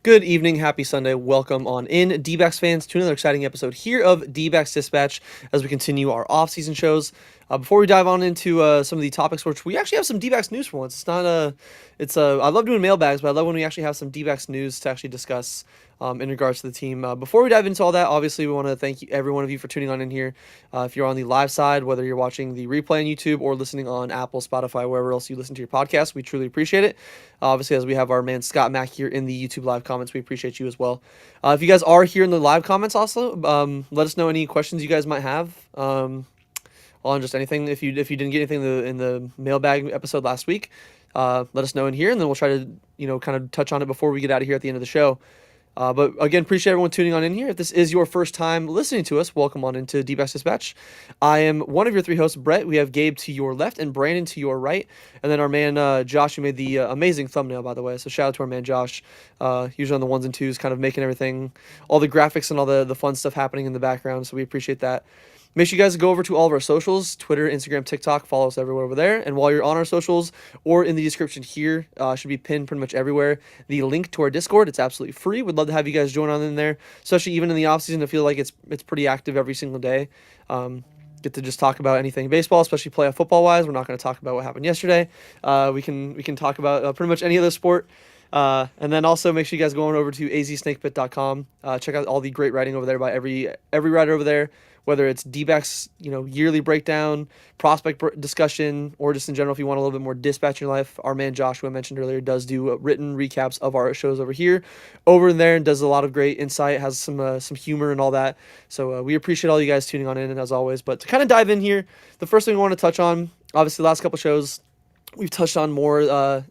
Good evening, happy Sunday. Welcome on in, Dbacks fans, to another exciting episode here of Dbacks Dispatch as we continue our off-season shows. Before we dive on into some of the topics, which we actually have some Dbacks news for once. It's not I love doing mailbags, but I love when we actually have some Dbacks news to actually discuss in regards to the team. Before we dive into all that, obviously we want to thank every one of you for tuning on in here. If you're on the live side, whether you're watching the replay on YouTube or listening on Apple, Spotify, wherever else you listen to your podcast, we truly appreciate it. Obviously, as we have our man Scott Mack here in the YouTube live comments, we appreciate you as well. If you guys are here in the live comments also, let us know any questions you guys might have on just anything. If you didn't get anything in the mailbag episode last week, let us know in here, and then we'll try to kind of touch on it before we get out of here at the end of the show. But again, appreciate everyone tuning on in here. If this is your first time listening to us, welcome on into Dbacks Dispatch. I am one of your three hosts, Brett. We have Gabe to your left and Brandon to your right. And then our man, Josh, who made the amazing thumbnail, by the way. So shout out to our man, Josh. Usually on the ones and twos, kind of making everything, all the graphics and all the fun stuff happening in the background. So we appreciate that. Make sure you guys go over to all of our socials, Twitter, Instagram, TikTok. Follow us everywhere over there. And while you're on our socials or in the description here, should be pinned pretty much everywhere, the link to our Discord. It's absolutely free. We'd love to have you guys join on in there, especially even in the offseason. I feel like it's pretty active every single day. Get to just talk about anything baseball, especially playoff football-wise. We're not going to talk about what happened yesterday. We can talk about pretty much any other sport. And then also make sure you guys go on over to azsnakepit.com. Check out all the great writing over there by every writer over there, whether it's Dbacks, yearly breakdown, discussion, or just in general, if you want a little bit more dispatch in your life. Our man Josh, who I mentioned earlier, does do written recaps of our shows over here, over there, and does a lot of great insight, has some humor and all that. So we appreciate all you guys tuning on in, and as always. But to kind of dive in here, the first thing we want to touch on, obviously, the last couple shows, we've touched on more,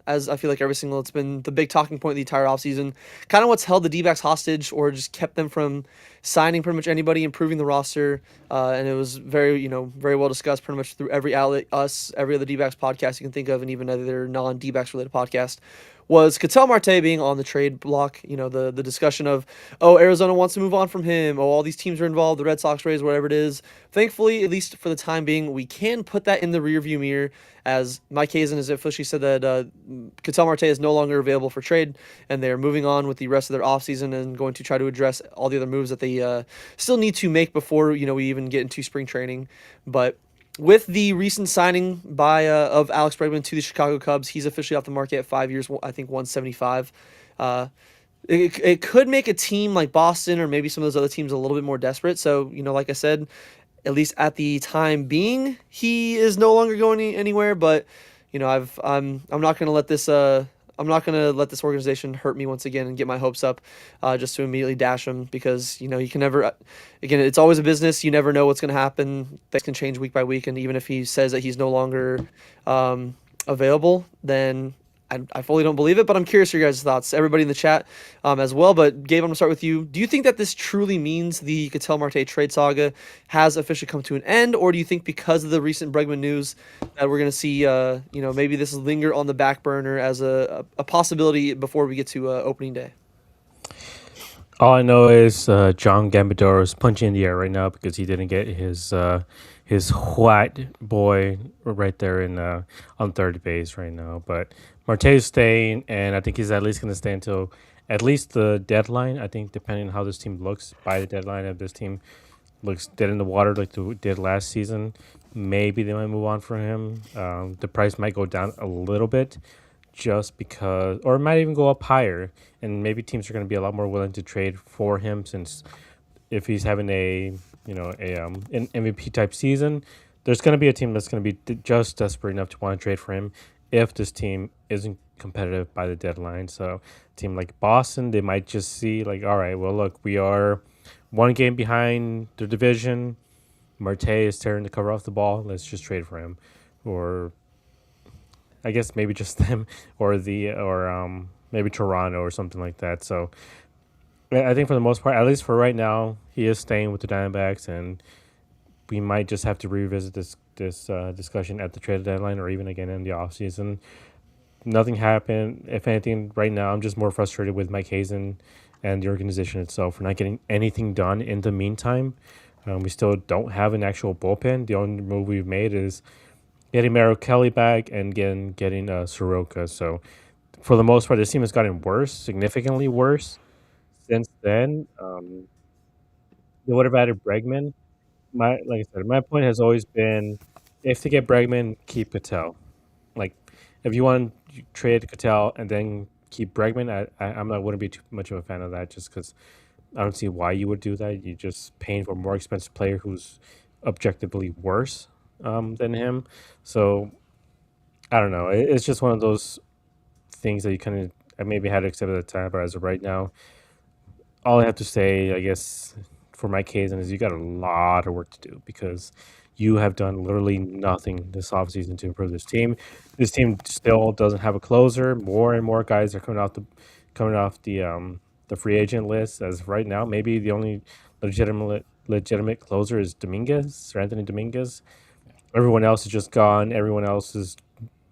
as I feel like it's been the big talking point the entire offseason. Kind of what's held the D-backs hostage or just kept them from signing pretty much anybody, improving the roster. And it was very well discussed pretty much through every outlet, us, every other D-backs podcast you can think of, and even other non-D-backs related podcast, was Marte being on the trade block. The discussion of, Arizona wants to move on from him. All these teams are involved, the Red Sox, Rays, whatever it is. Thankfully, at least for the time being, we can put that in the rearview mirror, as Mike Hazen has officially said that Marte is no longer available for trade, and they're moving on with the rest of their offseason and going to try to address all the other moves that they still need to make before we even get into spring training. But with the recent signing of Alex Bregman to the Chicago Cubs, he's officially off the market at 5 years, I think 175. It could make a team like Boston or maybe some of those other teams a little bit more desperate. So, like I said, at least at the time being, he is no longer going anywhere. But I'm not gonna let this organization hurt me once again and get my hopes up, just to immediately dash him, because you can never. Again, it's always a business. You never know what's gonna happen. Things can change week by week, and even if he says that he's no longer available, then I fully don't believe it. But I'm curious for your guys' thoughts, everybody in the chat as well. But Gabe, I'm gonna start with you. Do you think that this truly means the Ketel Marte trade saga has officially come to an end, or do you think because of the recent Bregman news that we're gonna see, maybe this linger on the back burner as a possibility before we get to opening day? All I know is John Gambadoro is punching in the air right now because he didn't get his white boy right there on third base right now. But Marte is staying, and I think he's at least going to stay until at least the deadline. I think depending on how this team looks by the deadline, if this team looks dead in the water like they did last season, maybe they might move on for him. The price might go down a little bit, just because, or it might even go up higher, and maybe teams are going to be a lot more willing to trade for him, since if he's having an MVP type season, there's going to be a team that's going to be just desperate enough to want to trade for him if this team isn't competitive by the deadline. So a team like Boston, they might just see like, all right, well, look, we are one game behind the division. Marte is tearing the cover off the ball. Let's just trade for him. Or I guess maybe just them, or maybe Toronto or something like that. So I think for the most part, at least for right now, he is staying with the Diamondbacks, and we might just have to revisit this discussion at the trade deadline or even again in the offseason. Nothing happened. If anything, right now I'm just more frustrated with Mike Hazen and the organization itself for not getting anything done in the meantime. We still don't have an actual bullpen. The only move we've made is getting Merrill Kelly back and getting Soroka. So for the most part, this team has gotten worse, significantly worse, since then, they would have added Bregman. Like I said, my point has always been, if to get Bregman, keep Cattell. Like, if you want to trade Cattell and then keep Bregman, I'm not wouldn't be too much of a fan of that, just because I don't see why you would do that. You're just paying for a more expensive player who's objectively worse than him. So I don't know. It's just one of those things that you kind of I maybe had to accept at the time, but as of right now, all I have to say, I guess, for my case, is you got a lot of work to do because you have done literally nothing this offseason to improve this team. This team still doesn't have a closer. More and more guys are coming off the free agent list as of right now. Maybe the only legitimate closer is Dominguez or Anthony Dominguez. Everyone else is just gone. Everyone else is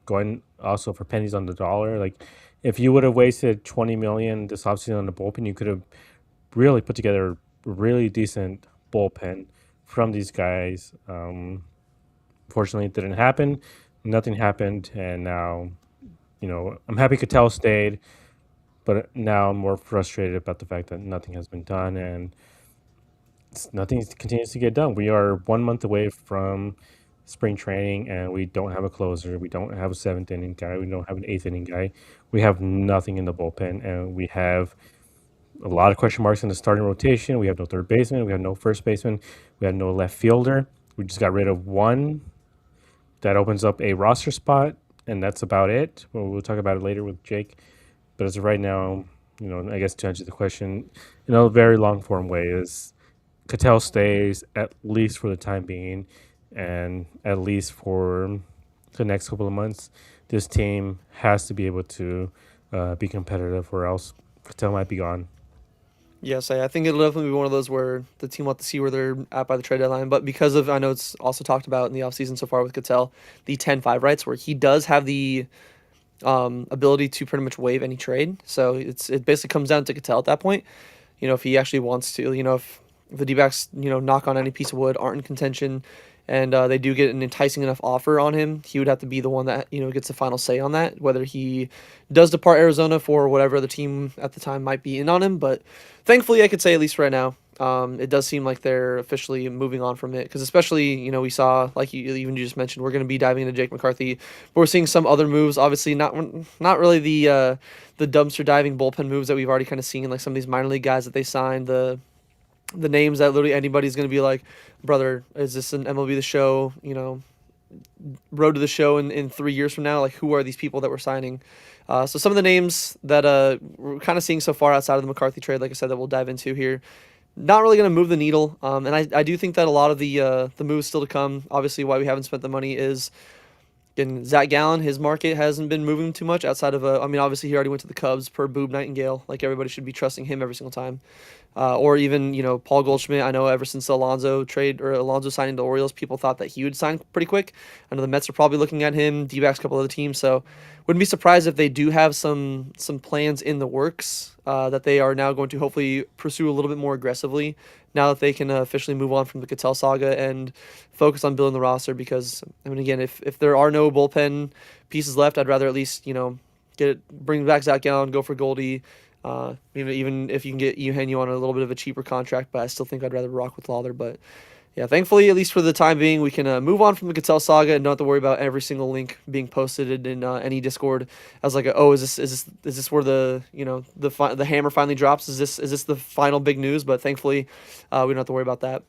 going also for pennies on the dollar. Like, if you would have wasted 20 million this offseason on the bullpen, you could have really put together a really decent bullpen from these guys. Fortunately, it didn't happen. Nothing happened, and now, I'm happy Cattell stayed, but now I'm more frustrated about the fact that nothing has been done, and nothing continues to get done. We are 1 month away from spring training, and we don't have a closer. We don't have a seventh inning guy. We don't have an eighth inning guy. We have nothing in the bullpen, and we have a lot of question marks in the starting rotation. We have no third baseman. We have no first baseman. We have no left fielder. We just got rid of one. That opens up a roster spot, and that's about it. Well, we'll talk about it later with Jake. But as of right now, I guess to answer the question in a very long form way is Cattell stays at least for the time being, and at least for the next couple of months. This team has to be able to be competitive, or else Cattell might be gone. Yes, I think it'll definitely be one of those where the team will have to see where they're at by the trade deadline. But because of, I know it's also talked about in the offseason so far with Cattell, the 10-5 rights, where he does have the ability to pretty much waive any trade. So it basically comes down to Cattell at that point. If he actually wants to, if the D-backs, knock on any piece of wood, aren't in contention, and they do get an enticing enough offer on him, he would have to be the one that, gets the final say on that, whether he does depart Arizona for whatever the team at the time might be in on him. But thankfully, I could say at least right now, it does seem like they're officially moving on from it. Because especially, we saw, like you just mentioned, we're going to be diving into Jake McCarthy, but we're seeing some other moves. Obviously, not really the dumpster diving bullpen moves that we've already kind of seen, like some of these minor league guys that they signed, the names that literally anybody's going to be like, brother, is this an MLB The Show, road to the show in 3 years from now? Like, who are these people that we're signing? So some of the names that we're kind of seeing so far outside of the McCarthy trade, like I said, that we'll dive into here, not really going to move the needle. And I do think that a lot of the moves still to come, obviously why we haven't spent the money is, again, Zach Gallen, his market hasn't been moving too much outside of obviously he already went to the Cubs per Boob Nightingale. Like, everybody should be trusting him every single time. Or even, Paul Goldschmidt. I know ever since the Alonso signing to the Orioles, people thought that he would sign pretty quick. I know the Mets are probably looking at him, D-backs, a couple other teams. So wouldn't be surprised if they do have some plans in the works that they are now going to hopefully pursue a little bit more aggressively now that they can officially move on from the Cattell saga and focus on building the roster. Because, again, if there are no bullpen pieces left, I'd rather at least, bring back Zach Gallen, go for Goldie. Even if you can get Eugenio on a little bit of a cheaper contract, but I still think I'd rather rock with Lawler. But yeah, thankfully, at least for the time being, we can move on from the Cattell saga and not have to worry about every single link being posted in any Discord as like, is this where the hammer finally drops? Is this the final big news? But thankfully, we don't have to worry about that.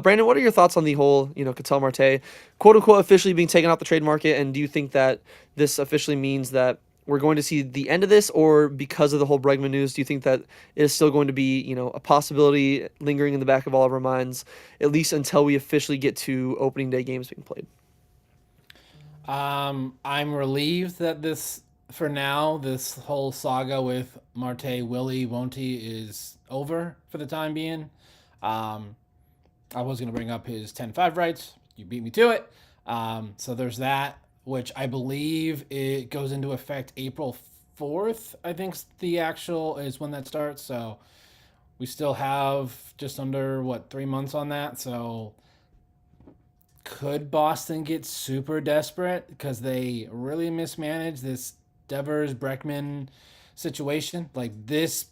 Brandon, what are your thoughts on the whole, Cattell Marte, quote unquote, officially being taken off the trade market? And do you think that this officially means that we're going to see the end of this, or because of the whole Bregman news, do you think that it is still going to be, a possibility lingering in the back of all of our minds, at least until we officially get to opening day games being played? I'm relieved that for now, this whole saga with Marte, Willie, won't he is over for the time being. I was going to bring up his 10-5 rights. You beat me to it. So there's that, which I believe it goes into effect April 4th. I think the actual is when that starts. So we still have just under, 3 months on that. So could Boston get super desperate because they really mismanaged this Devers Breckman situation? Like, this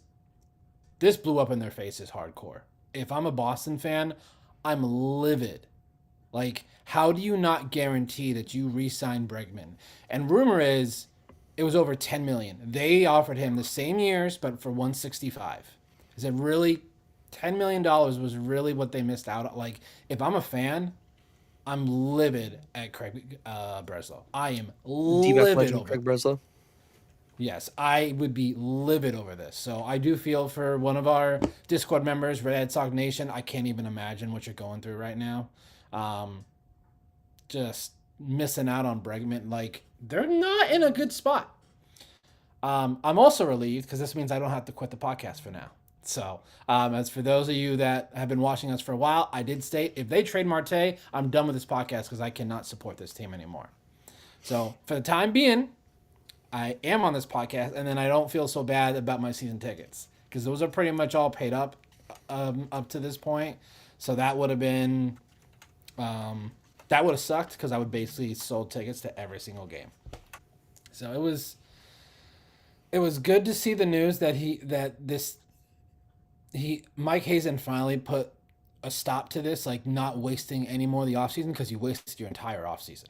this blew up in their faces hardcore. If I'm a Boston fan, I'm livid. Like, how do you not guarantee that you re-sign Bregman? And rumor is it was over 10 million. They offered him the same years, but for 165. Is it really $10 million was really what they missed out on? Like, if I'm a fan, I'm livid at Craig Breslow. I am D-back livid legend over Craig it. Breslow. Yes, I would be livid over this. So I do feel for one of our Discord members, Red Sox Nation. I can't even imagine what you're going through right now. Just missing out on Bregman. Like, they're not in a good spot. I'm also relieved because this means I don't have to quit the podcast for now. So, as for those of you that have been watching us for a while, I did state if they trade Marte, I'm done with this podcast because I cannot support this team anymore. So, for the time being, I am on this podcast, and then I don't feel so bad about my season tickets because those are pretty much all paid up to this point. So that would have been that would have sucked because I would basically sold tickets to every single game. So it was good to see the news that Mike Hazen finally put a stop to this, like not wasting any more of the offseason because you wasted your entire offseason.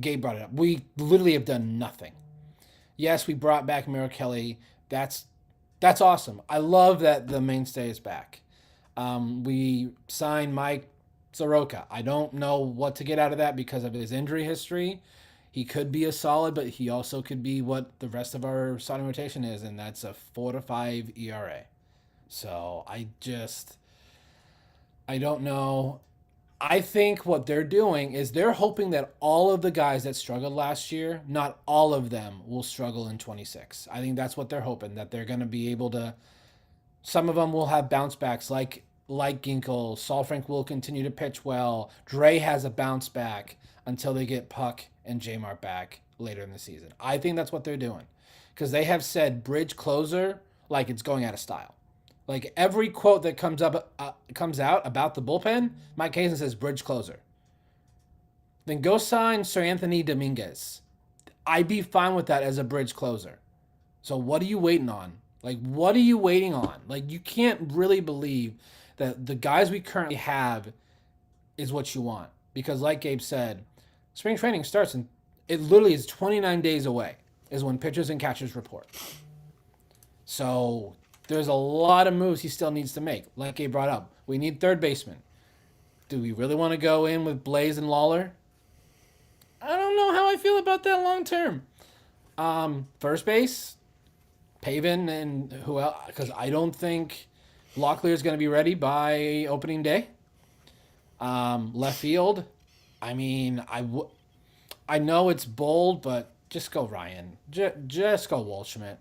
Gabe brought it up. We literally have done nothing. Yes, we brought back Merrill Kelly. That's awesome. I love that the mainstay is back. We signed Mike Soroka. I don't know what to get out of that because of his injury history. He could be a solid, but he also could be what the rest of our starting rotation is, and that's a 4.5 ERA. So I don't know. I think what they're doing is they're hoping that all of the guys that struggled last year, not all of them will struggle in 26. I think that's what they're hoping, that they're going to be able to. Some of them will have bounce backs like Ginkel. Saul Frank will continue to pitch well. Dre has a bounce back until they get Puck and J-Mart back later in the season. I think that's what they're doing because they have said bridge closer like it's going out of style. Like every quote that comes out about the bullpen, Mike Hazen says bridge closer. Then go sign Sir Anthony Dominguez. I'd be fine with that as a bridge closer. So what are you waiting on? Like, what are you waiting on? Like, you can't really believe that the guys we currently have is what you want. Because like Gabe said, spring training starts and it literally is 29 days away is when pitchers and catchers report. So there's a lot of moves he still needs to make. Like Gabe brought up, we need third baseman. Do we really want to go in with Blaze and Lawler? I don't know how I feel about that long term. First base, Pavin and who else? Because I don't think Locklear is going to be ready by opening day. Left field, I mean, I know it's bold, but just go Ryan. Just go Waldschmidt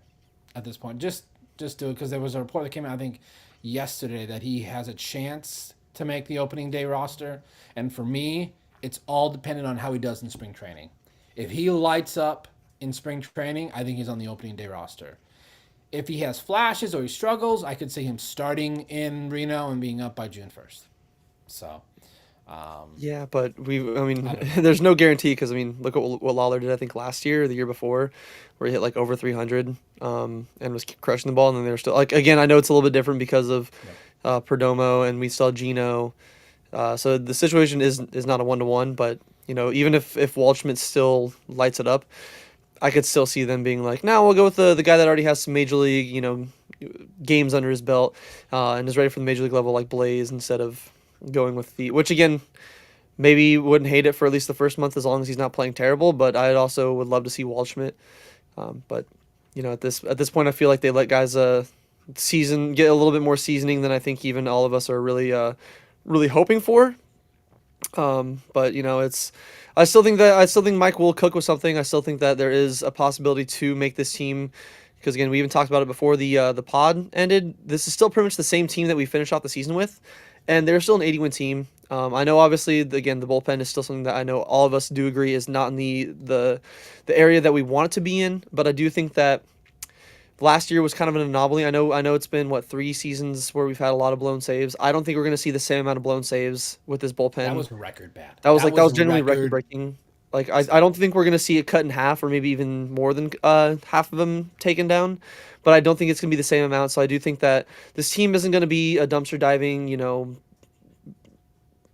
at this point. Just do it because there was a report that came out, I think, yesterday that he has a chance to make the opening day roster. And for me, it's all dependent on how he does in spring training. If he lights up in spring training, I think he's on the opening day roster. If he has flashes or he struggles, I could see him starting in Reno and being up by June 1st. So, yeah, but there's no guarantee because, look at what Lawler did, I think, last year or the year before, where he hit like over 300 and was crushing the ball. And then they were still, like, again, I know it's a little bit different because of Perdomo and we saw Gino. So the situation is not a 1-to-1, but, even if Waldschmidt still lights it up, I could still see them being like, no, we'll go with the guy that already has some major league, games under his belt and is ready for the major league level like Blaze instead of going with which again, maybe wouldn't hate it for at least the first month as long as he's not playing terrible, but I also would love to see Waldschmidt. But, at this point, I feel like they let guys season get a little bit more seasoning than I think even all of us are really hoping for. But I still think Mike will cook with something. I still think that there is a possibility to make this team, because again, we even talked about it before the pod ended. This is still pretty much the same team that we finished off the season with, and they're still an 80-win team. I know obviously the bullpen is still something that I know all of us do agree is not in the area that we want it to be in, but I do think that last year was kind of an anomaly. I know it's been 3 seasons where we've had a lot of blown saves. I don't think we're going to see the same amount of blown saves with this bullpen. That was record bad. That was genuinely record breaking. Like I don't think we're gonna see it cut in half or maybe even more than half of them taken down, but I don't think it's gonna be the same amount. So I do think that this team isn't gonna be a dumpster diving,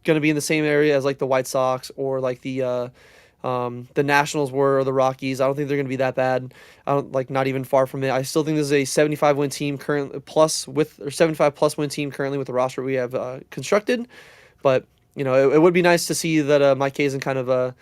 gonna be in the same area as like the White Sox or like the Nationals were or the Rockies. I don't think they're gonna be that bad. I don't like not even far from it. I still think this is a 75 win team currently plus with or 75 plus win team currently with the roster we have constructed, but. It would be nice to see that Mike Hazen kind of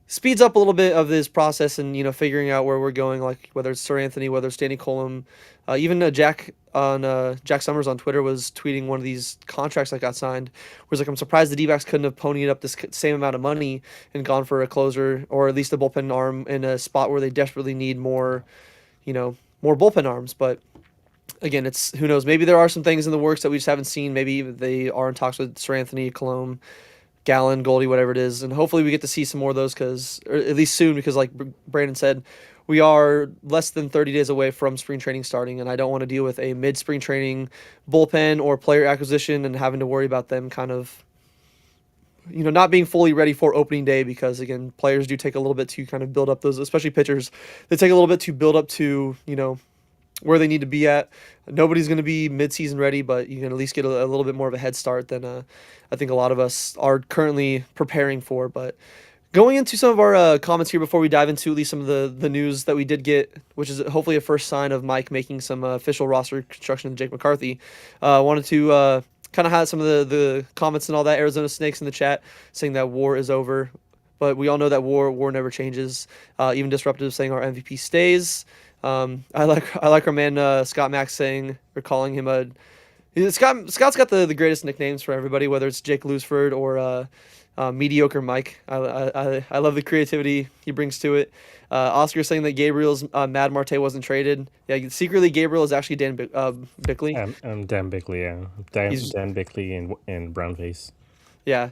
speeds up a little bit of this process and figuring out where we're going, like whether it's Sir Anthony, whether it's Danny Colum, even Jack Summers on Twitter was tweeting one of these contracts that got signed. Where it's like, I'm surprised the D-backs couldn't have ponied up this same amount of money and gone for a closer or at least a bullpen arm in a spot where they desperately need more bullpen arms. But again, it's who knows. Maybe there are some things in the works that we just haven't seen. Maybe they are in talks with Sir Anthony, Colomb, Gallon, Goldie, whatever it is, and hopefully we get to see some more of those or at least soon, because like Brandon said, we are less than 30 days away from spring training starting, and I don't want to deal with a mid-spring training bullpen or player acquisition and having to worry about them kind of not being fully ready for opening day, because again, players do take a little bit to kind of build up those, especially pitchers. They take a little bit to build up to where they need to be at. Nobody's going to be mid-season ready, but you can at least get a little bit more of a head start than I think a lot of us are currently preparing for. But going into some of our comments here before we dive into at least some of the news that we did get, which is hopefully a first sign of Mike making some official roster construction of Jake McCarthy. Wanted to kind of have some of the comments and all that. Arizona Snakes in the chat saying that war is over. But we all know that war never changes. Even Disruptive saying our MVP stays. I like our man Scott Max saying or calling him Scott's got the greatest nicknames for everybody, whether it's Jake Looseford or Mediocre Mike. I love the creativity he brings to it. Oscar saying that Gabriel's mad Marte wasn't traded. Yeah, secretly Gabriel is actually Dan Bickley. I'm Dan Bickley. Yeah, Dan Bickley in brown face. Yeah,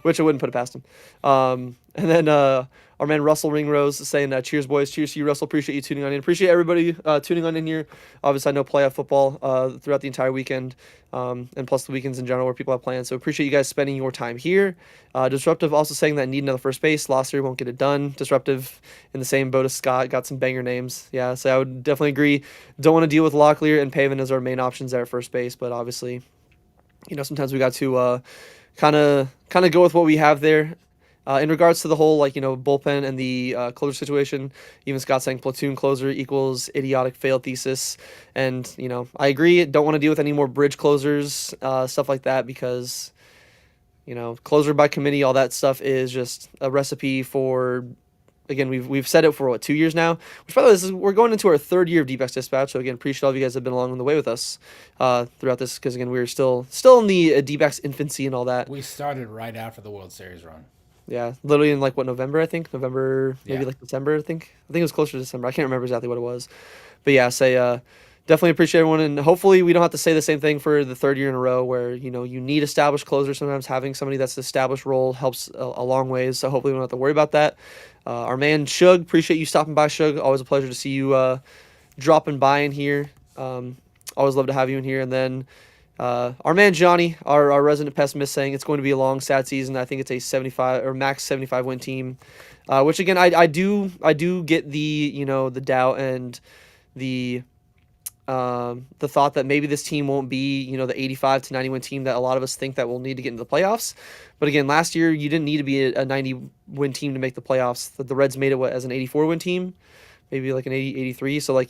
which I wouldn't put it past him. And then our man Russell Ringrose is saying, cheers, boys. Cheers to you, Russell. Appreciate you tuning on in. Appreciate everybody tuning on in here. Obviously, I know playoff football throughout the entire weekend, and plus the weekends in general where people have plans. So appreciate you guys spending your time here. Disruptive also saying that need another first base. Lost here, won't get it done. Disruptive in the same boat as Scott. Got some banger names. Yeah, so I would definitely agree. Don't want to deal with Locklear and Pavin as our main options there at first base, but obviously, sometimes we got to kind of go with what we have there. In regards to the whole bullpen and the closer situation, even Scott saying platoon closer equals idiotic failed thesis, and I agree. Don't want to deal with any more bridge closers, stuff like that, because closer by committee, all that stuff is just a recipe for. Again, we've said it for 2 years now. Which, by the way, we're going into our third year of Dbacks Dispatch. So again, appreciate all of you guys have been along the way with us throughout this, because again, we're still in the Dbacks infancy and all that. We started right after the World Series run. Yeah, literally in November, I think. Maybe December, I think. I think it was closer to December. I can't remember exactly what it was. But yeah, definitely appreciate everyone, and hopefully we don't have to say the same thing for the third year in a row where, you need established closers. Sometimes having somebody that's established role helps a long ways, so hopefully we don't have to worry about that. Our man Shug, appreciate you stopping by, Shug. Always a pleasure to see you dropping by in here. Always love to have you in here. And then our man Johnny, our resident pessimist, saying it's going to be a long, sad season. I think it's a 75 or max 75 win team, which again I do get the the doubt and the thought that maybe this team won't be the 85 to 90 win team that a lot of us think that we'll need to get into the playoffs. But again, last year you didn't need to be a 90 win team to make the playoffs. The Reds made it as an 84 win team, maybe like an 80, 83. So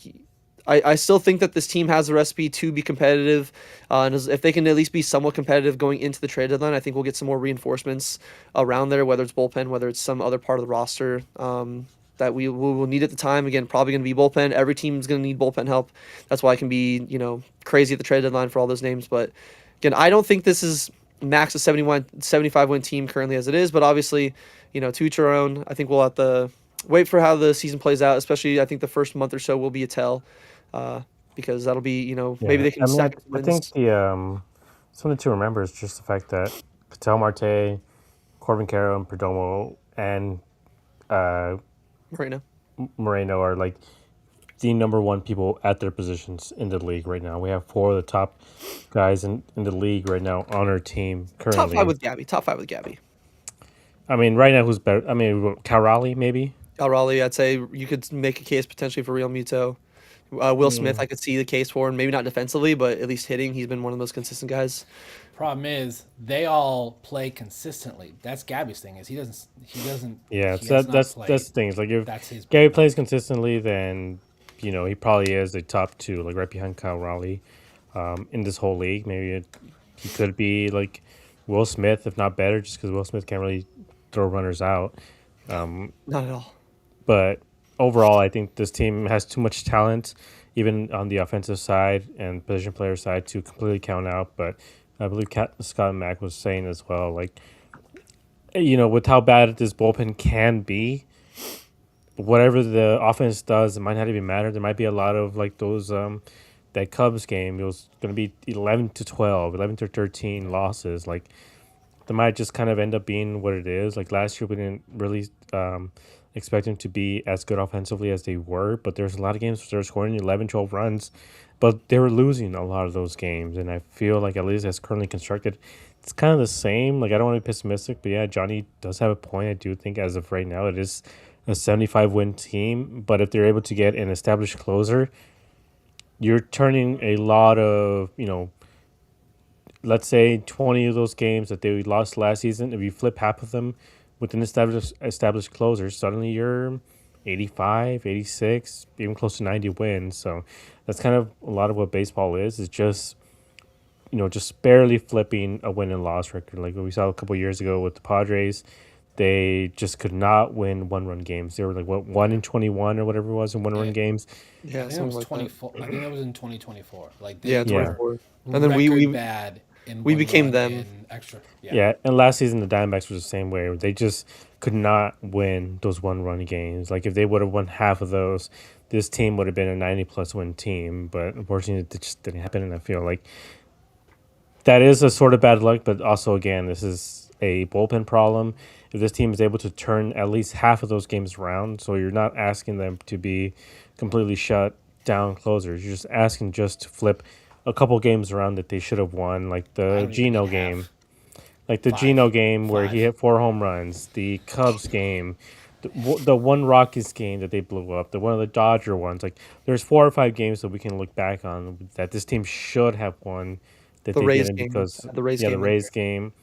I still think that this team has a recipe to be competitive, and if they can at least be somewhat competitive going into the trade deadline, I think we'll get some more reinforcements around there, whether it's bullpen, whether it's some other part of the roster that we will need at the time. Again, probably going to be bullpen. Every team is going to need bullpen help. That's why it can be crazy at the trade deadline for all those names. But again, I don't think this is max a 75 win team currently as it is. But obviously, to each our own. I think we'll have to wait for how the season plays out. Especially, I think the first month or so will be a tell. Because that'll be, maybe they can stack wins. I think something to remember is just the fact that Patel Marte, Corbin Carroll, and Perdomo, and Moreno are like the number one people at their positions in the league right now. We have 4 of the top guys in the league right now on our team currently. Top five with Gabby. I mean, right now, who's better? I mean, Cal Raleigh, maybe. Raleigh, I'd say you could make a case potentially for Real Muto. Will Smith, I could see the case for, and maybe not defensively, but at least hitting. He's been one of the most consistent guys. Problem is, they all play consistently. That's Gabby's thing. Is Yeah, he so has not that's played. the thing. It's like if That's his Gary bread and plays butter. consistently, then he probably is a top two, like right behind Kyle Raleigh, in this whole league. He could be like Will Smith, if not better, just because Will Smith can't really throw runners out. Not at all. But overall, I think this team has too much talent, even on the offensive side and position player side, to completely count out. But I believe Scott Mack was saying as well, like, with how bad this bullpen can be, whatever the offense does, it might not even matter. There might be a lot of like those that Cubs game. It was going to be 11-12, 11-13 losses. Like, they might just kind of end up being what it is. Like last year, we didn't really expect them to be as good offensively as they were, but there's a lot of games where they're scoring 11, 12 runs, but they were losing a lot of those games. And I feel like, at least as currently constructed, it's kind of the same. Like, I don't want to be pessimistic, but yeah, Johnny does have a point. I do think as of right now, it is a 75 win team, but if they're able to get an established closer, you're turning a lot of, let's say 20 of those games that they lost last season, if you flip half of them with an established closer, suddenly you're 85, 86, even close to 90 wins. So that's kind of a lot of what baseball is just, just barely flipping a win and loss record. Like what we saw a couple years ago with the Padres, they just could not win one-run games. They were like, what, 1-21 or whatever it was in one-run Yeah, games. I Yeah, think that something was like that. 24. I think that was in 2024. Like Yeah, they Yeah. were 24. And then we record we bad in we one became run them. in extra. Yeah. Yeah, and last season the Diamondbacks was the same way. Where they just could not win those one-run games. Like if they would have won half of those, this team would have been a 90-plus win team. But unfortunately, it just didn't happen. And I feel like that is a sort of bad luck. But also, again, this is a bullpen problem. If this team is able to turn at least half of those games around, so you're not asking them to be completely shut down closers. You're just asking just to flip a couple games around that they should have won, like I the don't even need Geno game. half. Like the Geno Five. game where he Five. hit 4 home runs, the Cubs game, the one Rockies game that they blew up, the one of the Dodger ones. Like there's 4 or 5 games that we can look back on that this team should have won that The they Rays didn't game, because the Rays the game in Rays there, game.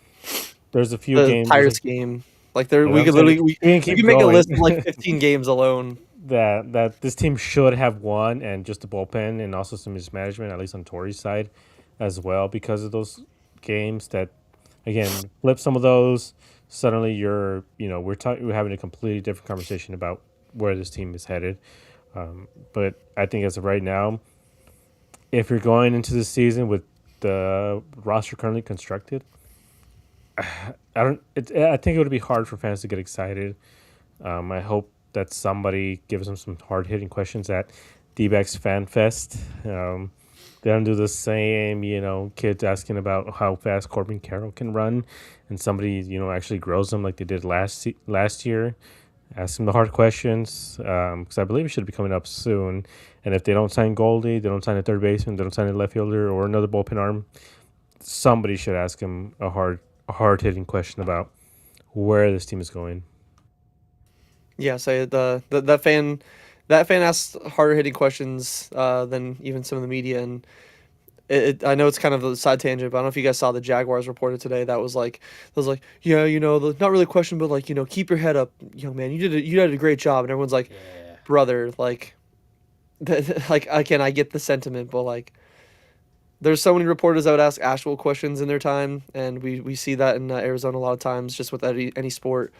There's a few the games. There's Pirates like game. Like there, yeah, we I'm could saying literally we can we keep could make a going. list of like 15 games alone. That this team should have won, and just the bullpen and also some mismanagement, at least on Torrey's side, as well, because of those games. That again, flip some of those. Suddenly, we're having a completely different conversation about where this team is headed. But I think as of right now, if you're going into the season with the roster currently constructed, I don't. I think it would be hard for fans to get excited. I hope that somebody gives them some hard hitting questions at Dbacks Fan Fest. They don't do the same, kids asking about how fast Corbin Carroll can run, and somebody, actually grows them like they did last year. Ask them the hard questions because I believe it should be coming up soon. And if they don't sign Goldie, they don't sign a third baseman, they don't sign a left fielder or another bullpen arm, somebody should ask him a hard hitting question about where this team is going. Yeah, so that fan asked harder hitting questions than even some of the media, and I know it's kind of a side tangent, but I don't know if you guys saw the Jaguars reported today. That was like, yeah, not really a question, but like, keep your head up, young man. You did a great job, and everyone's like, Yeah. brother, like, like again, I get the sentiment, but like, there's so many reporters that would ask actual questions in their time, and we see that in Arizona a lot of times, just with any sport.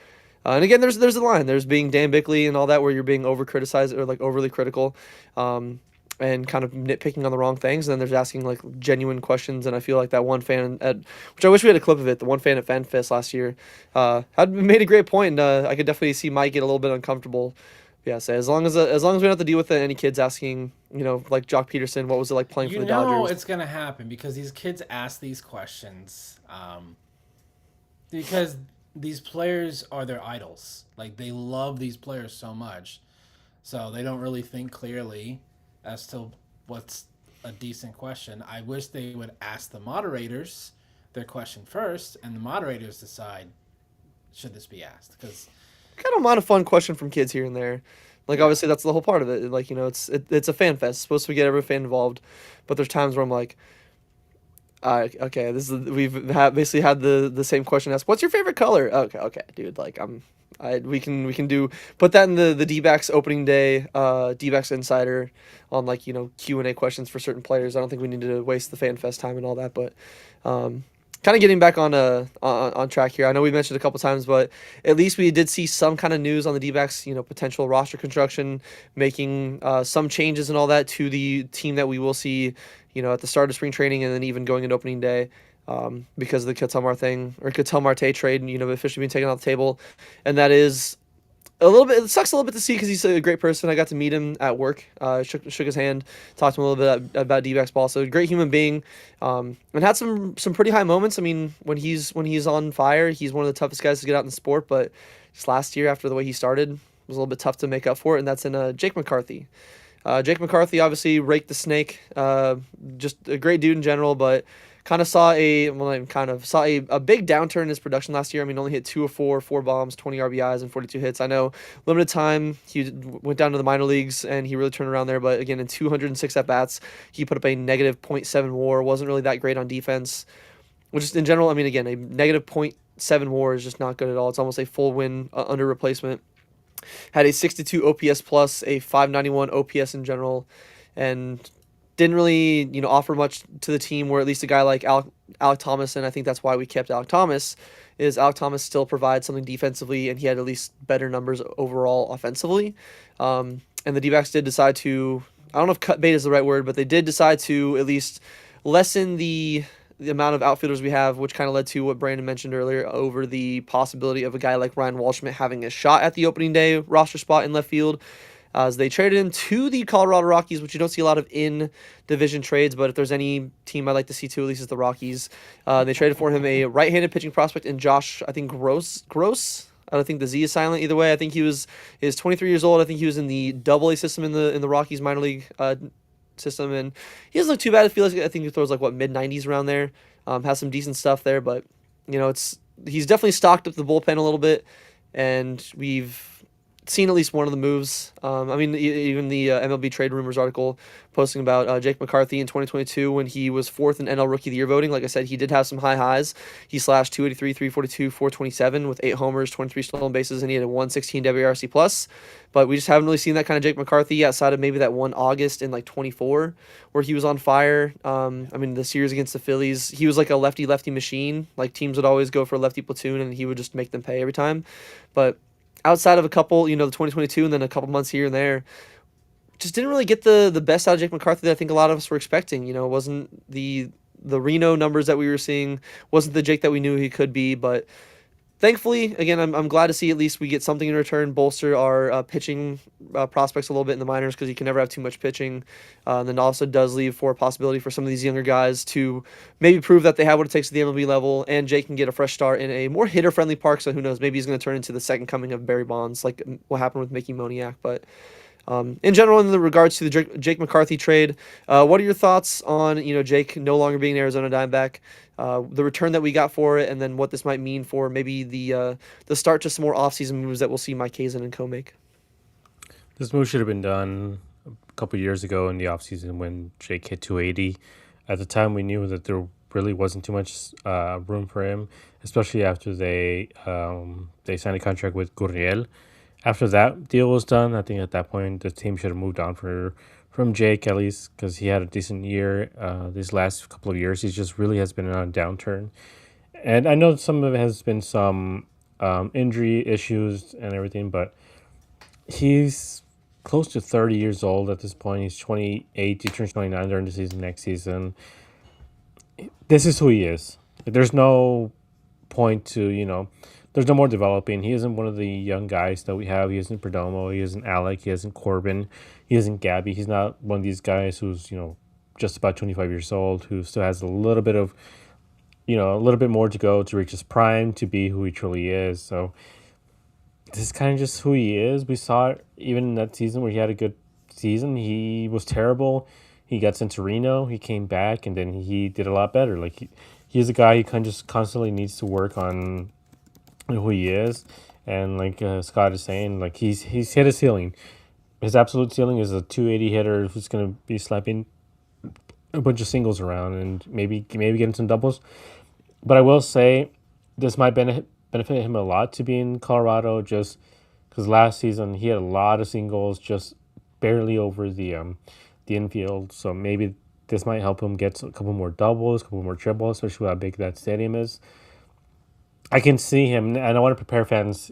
And again, there's a line. There's being Dan Bickley and all that, where you're being over criticized or like overly critical, and kind of nitpicking on the wrong things. And then there's asking like genuine questions. And I feel like that one fan at, which I wish we had a clip of it. The one fan at FanFest last year, had made a great point. And I could definitely see Mike get a little bit uncomfortable. Yeah, so as long as we don't have to deal with any kids asking, like Jock Peterson, what was it like playing for You the know Dodgers? it's gonna happen because these kids ask these questions because these players are their idols. Like they love these players so much, so they don't really think clearly as to what's a decent question. I wish they would ask the moderators their question first, and the moderators decide should this be asked? Because I don't mind a fun question from kids here and there. Like Yeah. obviously that's the whole part of it. Like it's a fan fest. It's supposed to get every fan involved, but there's times where I'm like, okay, basically had the same question asked. What's your favorite color? Okay, dude. Like we can do put that in the D-backs opening day, D-backs insider on like Q&A questions for certain players. I don't think we need to waste the fan fest time and all that, but kind of getting back on track here. I know we mentioned a couple times, but at least we did see some kind of news on the D-backs, potential roster construction, making some changes and all that to the team that we will see, at the start of spring training and then even going into opening day, because of the Ketel Marte trade, officially being taken off the table, and that is a little bit. It sucks a little bit to see because he's a great person. I got to meet him at work. Shook his hand, talked to him a little bit about D-backs ball. So great human being, and had some pretty high moments. I mean, when he's on fire, he's one of the toughest guys to get out in the sport. But just last year, after the way he started, it was a little bit tough to make up for it. And that's in Jake McCarthy. Jake McCarthy obviously raked the snake. Just a great dude in general, but saw a big downturn in his production last year. I mean, only hit 2 of 4 bombs, 20 RBIs, and 42 hits. I know limited time. He went down to the minor leagues and he really turned around there. But again, in 206 at bats, he put up a negative .7 WAR. Wasn't really that great on defense, which is in general. I mean, again, a negative .7 WAR is just not good at all. It's almost a full win under replacement. Had a 62 OPS plus, a 591 OPS in general, and didn't really, offer much to the team, where at least a guy like Alec Thomas, and I think that's why we kept Alec Thomas, is Alec Thomas still provides something defensively, and he had at least better numbers overall offensively. And the D-backs did decide to, I don't know if cut bait is the right word, but they did decide to at least lessen the amount of outfielders we have, which kind of led to what Brandon mentioned earlier over the possibility of a guy like Ryan Walshman having a shot at the opening day roster spot in left field. As they traded him to the Colorado Rockies, which you don't see a lot of in-division trades, but if there's any team I'd like to see too, at least it's the Rockies. They traded for him a right-handed pitching prospect in Josh, I think, Gross. I don't think the Z is silent either way. I think he's 23 years old. I think he was in the AA system in the Rockies minor league system, and he doesn't look too bad. I think he throws like mid-90s around there. Has some decent stuff there, but he's definitely stocked up the bullpen a little bit, and we've seen at least one of the moves. I mean, even the MLB Trade Rumors article posting about Jake McCarthy in 2022 when he was 4th in NL Rookie of the Year voting. Like I said, he did have some high highs. He slashed 283, 342, 427 with 8 homers, 23 stolen bases, and he had a 116 WRC plus. But we just haven't really seen that kind of Jake McCarthy outside of maybe that one August in 24 where he was on fire. I mean, the series against the Phillies, he was like a lefty-lefty machine. Like teams would always go for a lefty platoon, and he would just make them pay every time. But outside of a couple, the 2022 and then a couple months here and there, just didn't really get the best out of Jake McCarthy that I think a lot of us were expecting. It wasn't the Reno numbers that we were seeing, wasn't the Jake that we knew he could be, but thankfully, again, I'm glad to see at least we get something in return, bolster our pitching prospects a little bit in the minors, because you can never have too much pitching. And then also does leave for a possibility for some of these younger guys to maybe prove that they have what it takes at the MLB level, and Jake can get a fresh start in a more hitter-friendly park, so who knows, maybe he's going to turn into the second coming of Barry Bonds, like what happened with Mickey Moniak. But in general, in the regards to the Jake McCarthy trade, what are your thoughts on Jake no longer being an Arizona Diamondback, the return that we got for it, and then what this might mean for maybe the start to some more offseason moves that we'll see Mike Hazen and co make? This move should have been done a couple years ago in the offseason when Jake hit 280. At the time, we knew that there really wasn't too much room for him, especially after they signed a contract with Gurriel. After that deal was done, I think at that point the team should have moved on from Jake, at least, because he had a decent year. These last couple of years, he just really has been on a downturn. And I know some of it has been some injury issues and everything, but he's close to 30 years old at this point. He's 28. He turns 29 during the season next season. This is who he is. There's no point to, there's no more developing. He isn't one of the young guys that we have. He isn't Perdomo. He isn't Alec. He isn't Corbin. He isn't Gabby. He's not one of these guys who's, just about 25 years old, who still has a little bit of, a little bit more to go to reach his prime, to be who he truly is. So this is kind of just who he is. We saw it even in that season where he had a good season. He was terrible. He got sent to Reno. He came back, and then he did a lot better. Like he's a guy who kind of just constantly needs to work on who he is, and like Scott is saying, like he's hit a ceiling. His absolute ceiling is a 280 hitter who's going to be slapping a bunch of singles around and maybe getting some doubles. But I will say this might benefit him a lot to be in Colorado, just because last season he had a lot of singles, just barely over the infield. So maybe this might help him get a couple more doubles, a couple more triples, especially with how big that stadium is. I can see him, and I want to prepare fans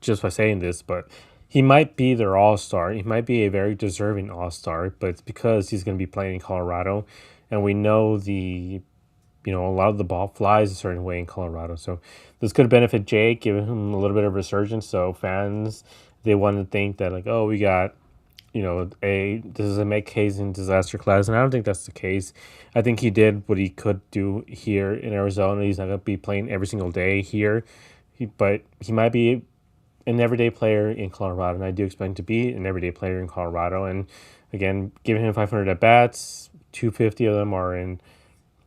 just by saying this, but he might be their all-star. He might be a very deserving all-star, but it's because he's going to be playing in Colorado, and we know a lot of the ball flies a certain way in Colorado. So this could benefit Jake, give him a little bit of resurgence. So fans, they want to think that like, oh, we got, this is a Mike Hazen disaster class, and I don't think that's the case. I think he did what he could do here in Arizona. He's not going to be playing every single day here, but he might be an everyday player in Colorado, and I do expect him to be an everyday player in Colorado. And again, giving him 500 at bats, 250 of them are in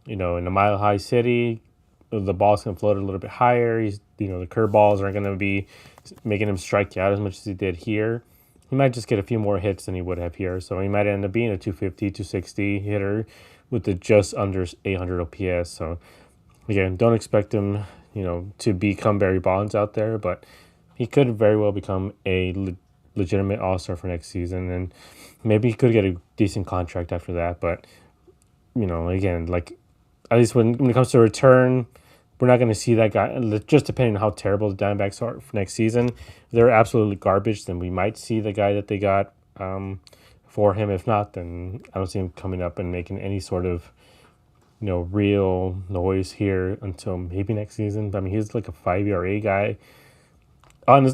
in a mile high city. The ball's going to float a little bit higher. The curveballs aren't going to be making him strike out as much as he did here. He might just get a few more hits than he would have here. So he might end up being a 250, 260 hitter with the just under 800 OPS. So again, don't expect him, to become Barry Bonds out there, but he could very well become a legitimate all-star for next season. And maybe he could get a decent contract after that. But, again, like, at least when it comes to return, we're not going to see that guy. Just depending on how terrible the Diamondbacks are for next season, if they're absolutely garbage, then we might see the guy that they got for him. If not, then I don't see him coming up and making any sort of real noise here until maybe next season. But I mean, he's like a 5 ERA guy.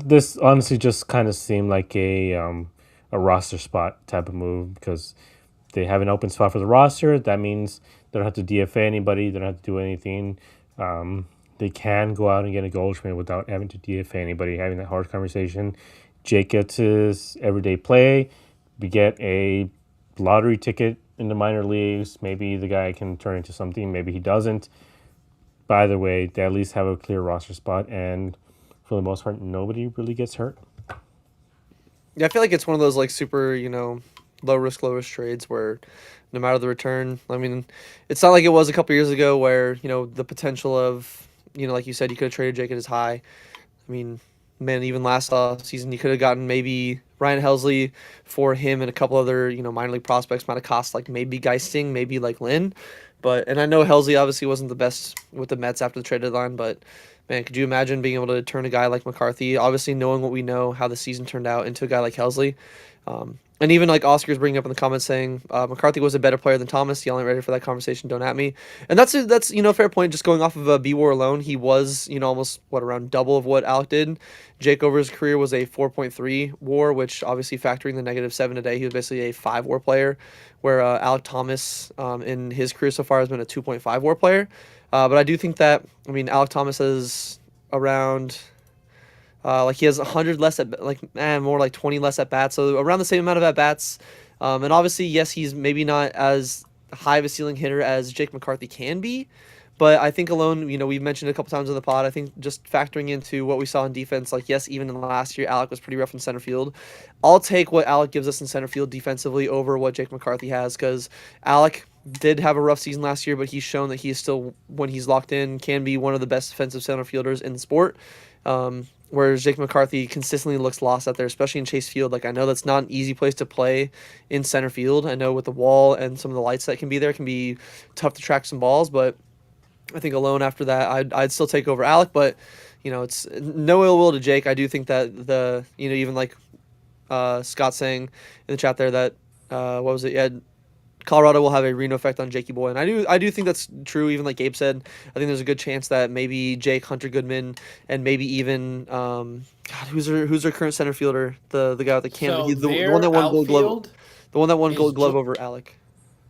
This honestly just kind of seemed like a roster spot type of move because they have an open spot for the roster. That means they don't have to DFA anybody. They don't have to do anything. They can go out and get a Goldschmidt without having to DFA anybody, having that hard conversation. Jake gets his everyday play. We get a lottery ticket in the minor leagues. Maybe the guy can turn into something. Maybe he doesn't. By the way, they at least have a clear roster spot, and for the most part, nobody really gets hurt. Yeah, I feel like it's one of those like super, low risk trades where no matter the return, I mean, it's not like it was a couple years ago where, the potential of, like you said, you could have traded Jake at his high. I mean, man, even last season, you could have gotten maybe Ryan Helsley for him and a couple other, minor league prospects might have cost like maybe Geisting, maybe like Lynn. And I know Helsley obviously wasn't the best with the Mets after the trade deadline, but man, could you imagine being able to turn a guy like McCarthy, obviously knowing what we know, how the season turned out, into a guy like Helsley? And even like Oscar's bringing up in the comments saying McCarthy was a better player than Thomas. Y'all ain't ready for that conversation. Don't at me. And that's a fair point. Just going off of a B-WAR alone, he was almost around double of what Alec did. Jake over his career was a 4.3 WAR, which obviously factoring the -7 today, he was basically a 5 WAR player, where Alec Thomas in his career so far has been a 2.5 WAR player. But I do think that Alec Thomas is around. He has 100 less more like 20 less at bats, so around the same amount of at bats. And obviously, yes, he's maybe not as high of a ceiling hitter as Jake McCarthy can be, but I think alone, we've mentioned it a couple times in the pod. I think just factoring into what we saw in defense, like yes, even in last year, Alec was pretty rough in center field. I'll take what Alec gives us in center field defensively over what Jake McCarthy has, because Alec did have a rough season last year, but he's shown that he is still, when he's locked in, can be one of the best defensive center fielders in the sport. Whereas Jake McCarthy consistently looks lost out there, especially in Chase Field. Like, I know that's not an easy place to play in center field. I know with the wall and some of the lights that can be there, it can be tough to track some balls. But I think alone after that, I'd still take over Alec. But, it's no ill will to Jake. I do think that even like Scott saying in the chat there that, what was it? Yeah, Colorado will have a Reno effect on Jakey Boy, and I do think that's true. Even like Gabe said, I think there's a good chance that maybe Jake, Hunter Goodman, and maybe even who's their current center fielder, the guy with the camera, So the one that won Gold Glove, the one that won Gold Glove over Alec.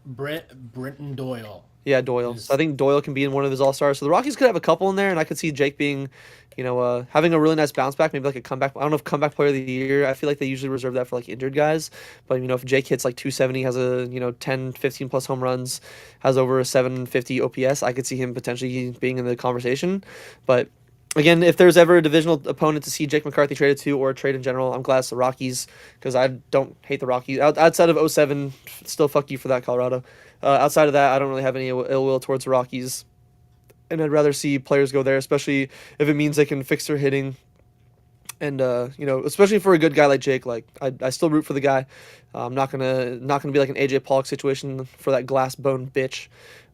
Brenton Doyle. Yeah, Doyle. So I think Doyle can be in one of his all-stars. So the Rockies could have a couple in there, and I could see Jake being, having a really nice bounce back, maybe like a comeback. I don't know if comeback player of the year. I feel like they usually reserve that for like injured guys. But, if Jake hits like 270, has a, 10, 15 plus home runs, has over a 750 OPS, I could see him potentially being in the conversation. But Again, if there's ever a divisional opponent to see Jake McCarthy traded to, or a trade in general, I'm glad it's the Rockies, because I don't hate the Rockies. Outside of '07, still fuck you for that, Colorado. Outside of that, I don't really have any ill will towards the Rockies, and I'd rather see players go there, especially if it means they can fix their hitting. And especially for a good guy like Jake, like I still root for the guy. I'm not gonna be like an AJ Pollock situation for that glass bone bitch,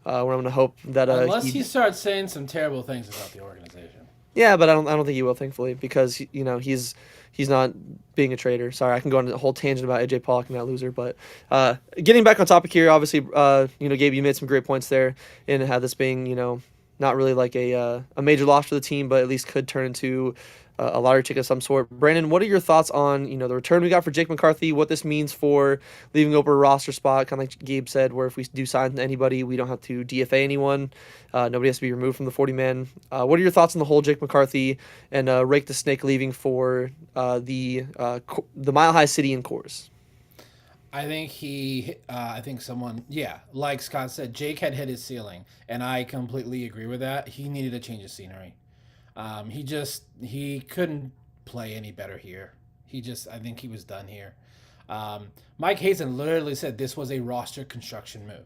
where I'm gonna hope that Unless he starts saying some terrible things about the organization. yeah, but I don't think he will, thankfully, because he's not being a traitor. Sorry, I can go on a whole tangent about AJ Pollock and that loser, but getting back on topic here, obviously, Gabe, you made some great points there, and had this being not really like a major loss for the team, but at least could turn into a lottery ticket of some sort. Brandon, what are your thoughts on the return we got for Jake McCarthy? What this means for leaving open a roster spot, kind of like Gabe said, where if we do sign anybody, we don't have to DFA anyone. Nobody has to be removed from the 40 man. What are your thoughts on the whole Jake McCarthy and Rake the Snake leaving for the Mile High City in Coors? I think someone, yeah, like Scott said, Jake had hit his ceiling, and I completely agree with that. He needed a change of scenery. He couldn't play any better here. I think he was done here. Mike Hazen literally said this was a roster construction move.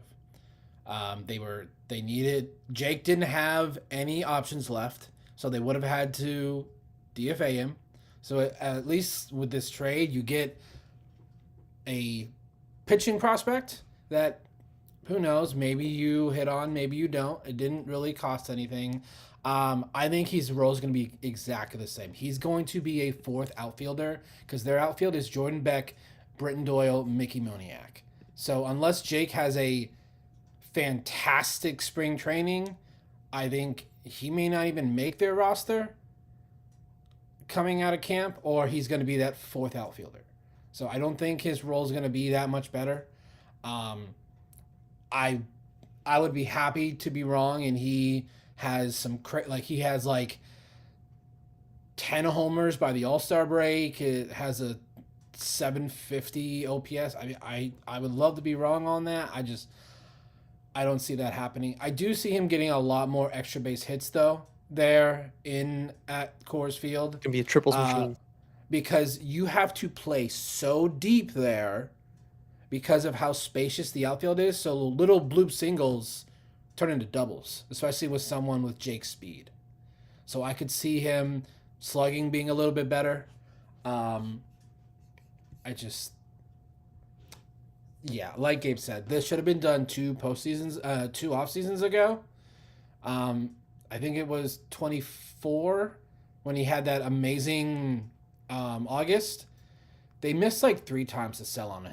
Jake didn't have any options left, so they would have had to DFA him. So at least with this trade, you get a pitching prospect that, who knows, maybe you hit on, maybe you don't. It didn't really cost anything. I think his role is going to be exactly the same. He's going to be a fourth outfielder because their outfield is Jordan Beck, Britton Doyle, Mickey Moniak. So unless Jake has a fantastic spring training, I think he may not even make their roster coming out of camp, or he's going to be that fourth outfielder. So I don't think his role is going to be that much better. I would be happy to be wrong, and he has he has 10 homers by the All-Star break. It has a 750 OPS. I would love to be wrong on that. I don't see that happening. I do see him getting a lot more extra base hits though there at Coors Field. It can be a triples machine. Because you have to play so deep there because of how spacious the outfield is. So little bloop singles turn into doubles, especially with someone with Jake's speed. So I could see him slugging being a little bit better. Like Gabe said, this should have been done two off seasons ago. I think it was 24 when he had that amazing August. They missed 3 times to sell on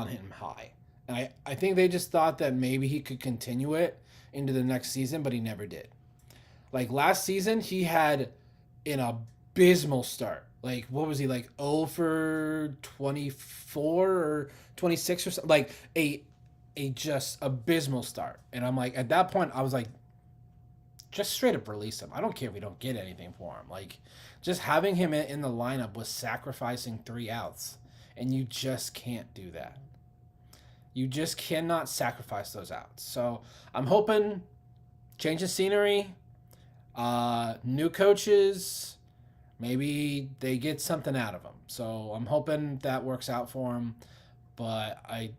him high. And I think they just thought that maybe he could continue it into the next season, but he never did. Last season, he had an abysmal start. What was he, 0 for 24 or 26 or something? A just abysmal start. And I'm at that point, I was just straight up release him. I don't care if we don't get anything for him. Just having him in the lineup was sacrificing 3 outs. And you just can't do that. You just cannot sacrifice those outs. So I'm hoping change of scenery, new coaches, maybe they get something out of him. So I'm hoping that works out for him. But I'm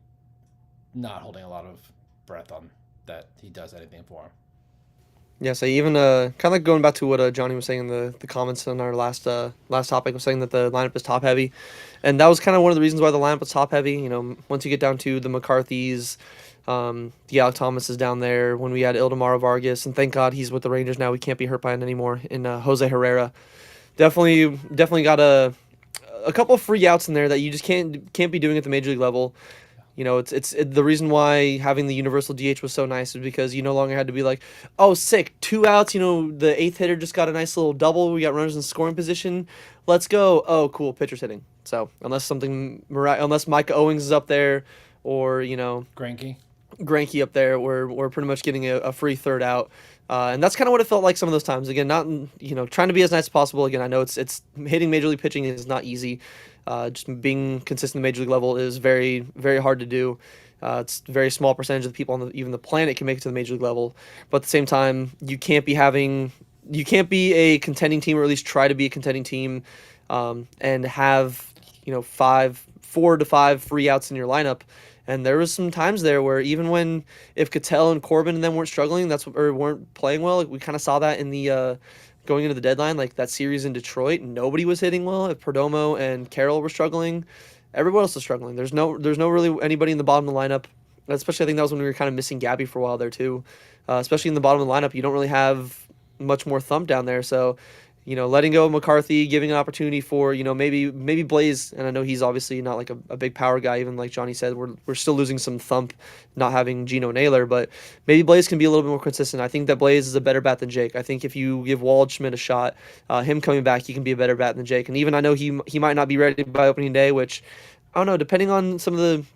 not holding a lot of breath on that he does anything for him. Yeah, so even kind of like going back to what Johnny was saying in the comments on our last topic, was saying that the lineup is top heavy, and that was kind of one of the reasons why the lineup was top heavy. Once you get down to the McCarthys, the Alec Thomas is down there. When we had Ildemaro Vargas, and thank God he's with the Rangers now, we can't be hurt by it anymore. And Jose Herrera, definitely got a couple of free outs in there that you just can't be doing at the major league level. It's the reason why having the universal DH was so nice is because you no longer had to be oh, sick, 2 outs, the 8th hitter just got a nice little double, we got runners in scoring position, let's go. Oh, cool, pitcher's hitting. So unless Micah Owings is up there, or Greinke up there, we're pretty much getting a free 3rd out. And that's kind of what it felt like some of those times. Again, not trying to be as nice as possible. Again, I know it's hitting major league pitching is not easy. Just being consistent at the major league level is very, very hard to do. It's a very small percentage of the people on even the planet can make it to the major league level. But at the same time, you can't be having you can't be a contending team, or at least try to be a contending team, and have 4 to 5 free outs in your lineup. And there was some times there where even when if Cattell and Corbin and them weren't struggling, or weren't playing well, like we kind of saw that in the going into the deadline, like that series in Detroit, nobody was hitting well. If Perdomo and Carroll were struggling, everyone else was struggling. There's no really anybody in the bottom of the lineup. Especially, I think that was when we were kind of missing Gabby for a while there too. Especially in the bottom of the lineup, you don't really have much more thump down there. So, letting go of McCarthy, giving an opportunity for maybe Blaze, and I know he's obviously not like a big power guy. Even like Johnny said, we're still losing some thump, not having Gino Naylor, but maybe Blaze can be a little bit more consistent. I think that Blaze is a better bat than Jake. I think if you give Waldschmidt a shot, him coming back, he can be a better bat than Jake. And even I know he might not be ready by opening day, which I don't know. Depending on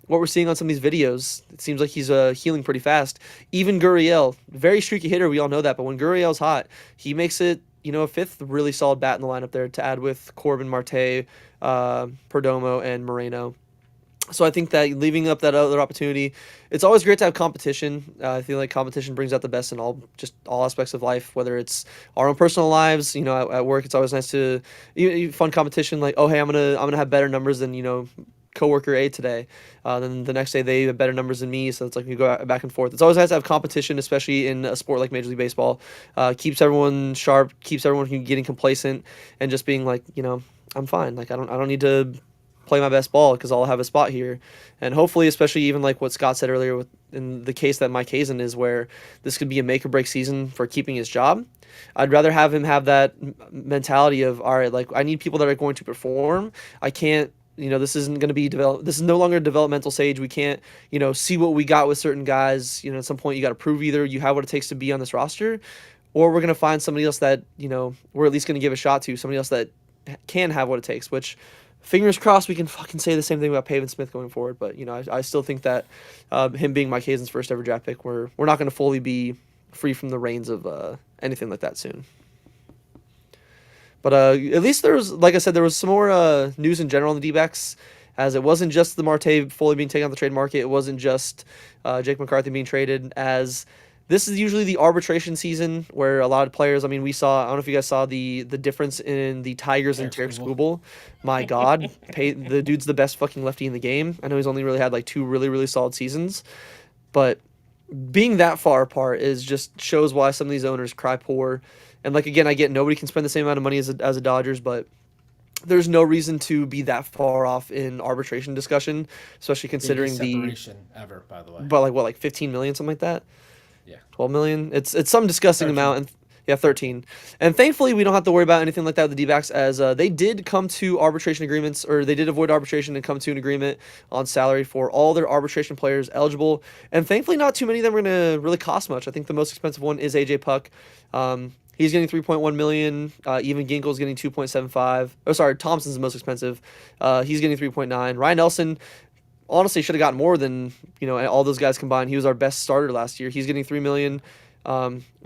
what we're seeing on some of these videos, it seems like he's healing pretty fast. Even Gurriel, very streaky hitter, we all know that. But when Gurriel's hot, he makes it a fifth really solid bat in the lineup there to add with Corbin, Marte, Perdomo, and Moreno. So I think that leaving up that other opportunity, it's always great to have competition. I feel like competition brings out the best in all aspects of life, whether it's our own personal lives. At work, it's always nice to fun competition. Like, oh hey, I'm gonna have better numbers than coworker A today. Then the next day they have better numbers than me, so it's like we go back and forth. It's always nice to have competition, especially in a sport like Major League Baseball. Keeps everyone sharp, keeps everyone from getting complacent, and just being like, I'm fine. Like I don't need to play my best ball because I'll have a spot here. And hopefully, especially even like what Scott said earlier in the case that Mike Hazen is, where this could be a make or break season for keeping his job. I'd rather have him have that mentality of, all right, like I need people that are going to perform. I can't, this isn't going to be this is no longer a developmental stage. We can't, see what we got with certain guys. At some point you got to prove either you have what it takes to be on this roster, or we're going to find somebody else that, we're at least going to give a shot to, somebody else that can have what it takes, which fingers crossed we can fucking say the same thing about Pavin Smith going forward. But, I still think that him being Mike Hazen's first ever draft pick, we're not going to fully be free from the reins of anything like that soon. But at least there was, like I said, there was some more news in general on the D-backs, as it wasn't just the Marte fully being taken on the trade market. It wasn't just Jake McCarthy being traded, as this is usually the arbitration season where a lot of players, I don't know if you guys saw the difference in the Tigers and Tarik Skubal. My God, the dude's the best fucking lefty in the game. I know he's only really had like 2 really, really solid seasons, but being that far apart just shows why some of these owners cry poor. And like, again, I get nobody can spend the same amount of money as a Dodgers, but there's no reason to be that far off in arbitration discussion, especially considering separation ever, by the way. But like 15 million, something like that. Yeah. 12 million. It's some disgusting 13. amount. And yeah, 13. And thankfully, we don't have to worry about anything like that with the D-backs, as they did come to arbitration agreements, or they did avoid arbitration and come to an agreement on salary for all their arbitration players eligible. And thankfully, not too many of them are going to really cost much. I think the most expensive one is AJ Puck. He's getting 3.1 million. Even Ginkel's getting 2.75. Oh, sorry, Thompson's the most expensive. He's getting 3.9. Ryan Nelson honestly should have gotten more than all those guys combined. He was our best starter last year. He's getting 3 million.